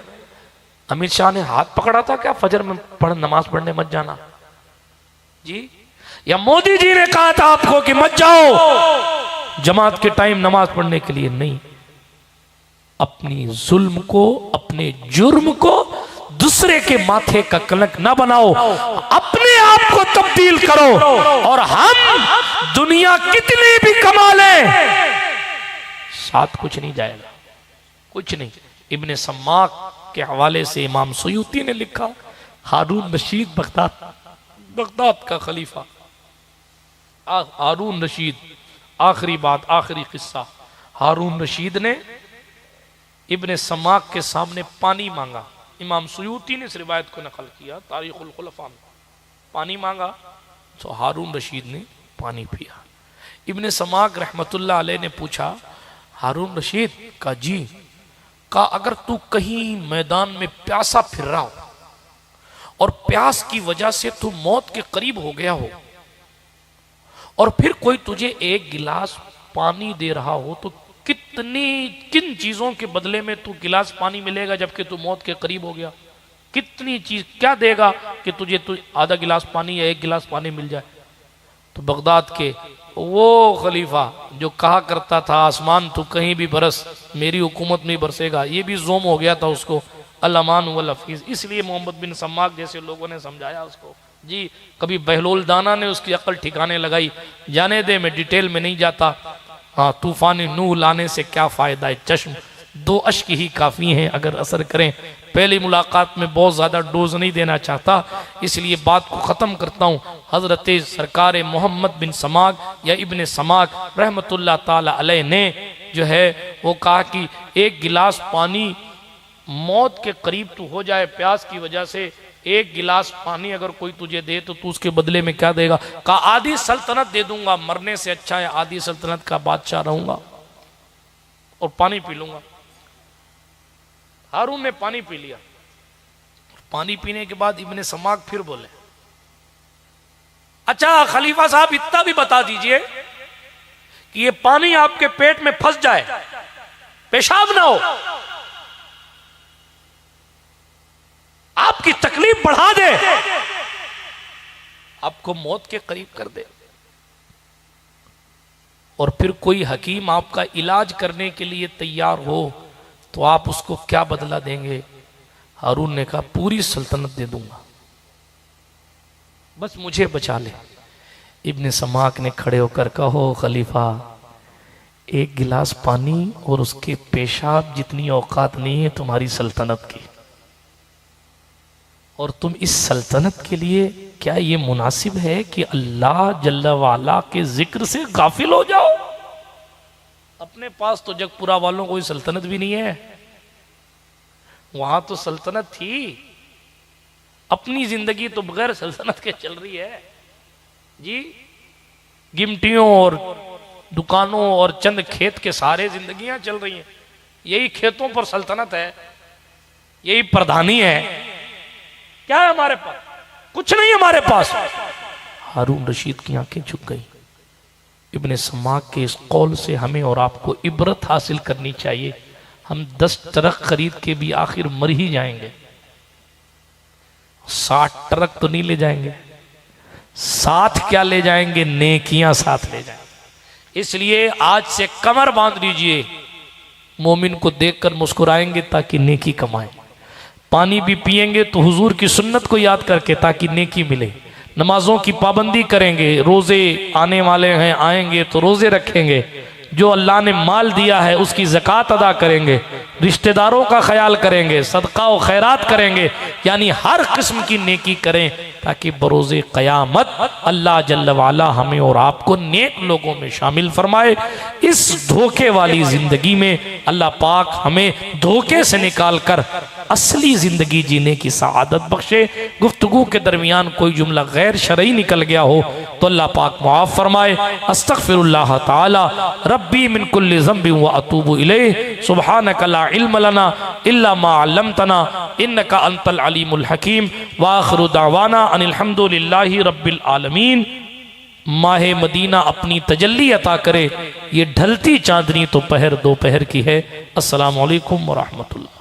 अमित शाह ने हाथ पकड़ा था क्या फजर में नमाज पढ़ने मत जाना? जी, या मोदी जी ने कहा था आपको कि मत जाओ जमात के टाइम नमाज पढ़ने के लिए? नहीं। अपनी जुल्म को, अपने जुर्म को दूसरे के माथे का कलंक ना बनाओ, अपने आप को तब्दील करो। और हम दुनिया कितनी भी कमा लें, साथ कुछ नहीं जाएगा, कुछ नहीं। इब्ने सम्माक के हवाले से इमाम सुयूती ने लिखा, हारून रशीद बगदाद का खलीफा, हारून रशीद, आखिरी बात, आखिरी किस्सा, हारून रशीद ने इब्ने सम्माक के सामने पानी मांगा। इमाम सुयूती ने इस रिवायत को नकल किया तारीखुल खुलफा में। पानी मांगा तो हारून रशीद ने पानी पिया। इब्ने सम्माक रहमतुल्लाह अलैह ने पूछा, हारून रशीद का जी, का अगर तू कहीं मैदान में प्यासा फिर रहा हो और प्यास की वजह से तू मौत के करीब हो गया हो और फिर कोई तुझे एक गिलास पानी दे रहा हो, तो किन चीजों के बदले में तू गिलास पानी मिलेगा जबकि तू मौत के करीब हो गया? कितनी चीज क्या देगा कि तुझे आधा गिलास पानी या एक गिलास पानी मिल जाए? तो बगदाद के वो खलीफा जो कहा करता था आसमान तू कहीं भी बरस, मेरी हुकूमत में बरसेगा, ये भी जोम हो गया था उसको, अल-अमान वल हफीज। इसलिए मोहम्मद बिन सम्माक जैसे लोगों ने समझाया उसको। जी, कभी बहलोल दाना ने उसकी अकल ठिकाने लगाई, जाने दे, मैं डिटेल में नहीं जाता। हाँ, तूफान नूह लाने से क्या फायदा है, चश्म दो अश्क ही काफ़ी हैं अगर असर करें। पहली मुलाकात में बहुत ज़्यादा डोज नहीं देना चाहता, इसलिए बात को ख़त्म करता हूँ। हज़रत सरकार मोहम्मद बिन समाक या इब्ने समाक रहमतुल्लाह ताला अलैह ने जो है वो कहा कि एक गिलास पानी, मौत के करीब तू हो जाए प्यास की वजह से, एक गिलास पानी अगर कोई तुझे दे तो तू उसके बदले में क्या देगा? कहा आधी सल्तनत दे दूंगा, मरने से अच्छा है आधी सल्तनत का बादशाह रहूंगा और पानी पी लूंगा। हारून ने पानी पी लिया। पानी पीने के बाद इब्ने समाक फिर बोले, अच्छा खलीफा साहब इतना भी बता दीजिए कि ये पानी आपके पेट में फंस जाए, पेशाब ना हो, आपकी तकलीफ बढ़ा दे, आपको मौत के करीब कर दे, और फिर कोई हकीम आपका इलाज करने के लिए तैयार हो तो आप उसको क्या बदला देंगे? हारून ने कहा पूरी सल्तनत दे दूंगा, बस मुझे बचा ले। इब्ने समाक ने खड़े होकर कहा, हो खलीफा, एक गिलास पानी और उसके पेशाब जितनी औकात नहीं है तुम्हारी सल्तनत की, और तुम इस सल्तनत के लिए क्या ये मुनासिब है कि अल्लाह जल्ला वाला के जिक्र से गाफिल हो जाओ? अपने पास तो जगपुरा वालों कोई सल्तनत भी नहीं है, वहां तो सल्तनत थी, अपनी जिंदगी तो बगैर सल्तनत के चल रही है। जी, गिमटियों और दुकानों और चंद खेत के सारे जिंदगियां चल रही हैं, यही खेतों पर सल्तनत है, यही प्रधानी है। क्या है हमारे पास? कुछ नहीं हमारे पास। हारून रशीद की आंखें झुक गई। इब्ने समाक के इस कौल से हमें और आपको इबरत हासिल करनी चाहिए। हम 10 ट्रक खरीद के भी आखिर मर ही जाएंगे। 60 ट्रक तो नहीं ले जाएंगे, साथ क्या ले जाएंगे? नेकियां साथ ले जाएंगे। इसलिए आज से कमर बांध लीजिए, मोमिन को देखकर मुस्कुराएंगे ताकि नेकी कमाएं, पानी भी पिएंगे तो हुजूर की सुन्नत को याद करके ताकि नेकी मिले, नमाजों की पाबंदी करेंगे, रोजे आने वाले हैं आएंगे तो रोजे रखेंगे, जो अल्लाह ने माल दिया है उसकी ज़कात अदा करेंगे, रिश्तेदारों का ख्याल करेंगे, सदका व खैरात करेंगे, यानी हर किस्म की नेकी करें ताकि बरोज़े क़यामत अल्लाह जल्ल वाला हमें और आपको नेक लोगों में शामिल फरमाए। इस धोखे वाली ज़िंदगी में अल्लाह पाक हमें धोखे से निकाल कर असली ज़िंदगी जीने की सआदत बख्शे। गुफ्तगू के दरमियान कोई जुमला गैर शरई निकल गया हो तो अल्लाह पाक मुआफ़ फरमाए। अस्तग़फिरुल्लाह ताला रब्बी मिन कुल्लि ज़ंबिन व अतूबु इलैहि सुब्हानका ला इल्म लना इल्ला मा अल्लमतना इन्नका अंतल अलीमुल हकीम। व आखिरु दावाना अनिल हम्दुलिल्लाहि रब्बिल आलमीन। माहे मदीना अपनी तजल्ली अता करे। ये ढलती चांदनी तो पहर दोपहर की है। अस्सलामु अलैकुम व रहमतुल्लाह।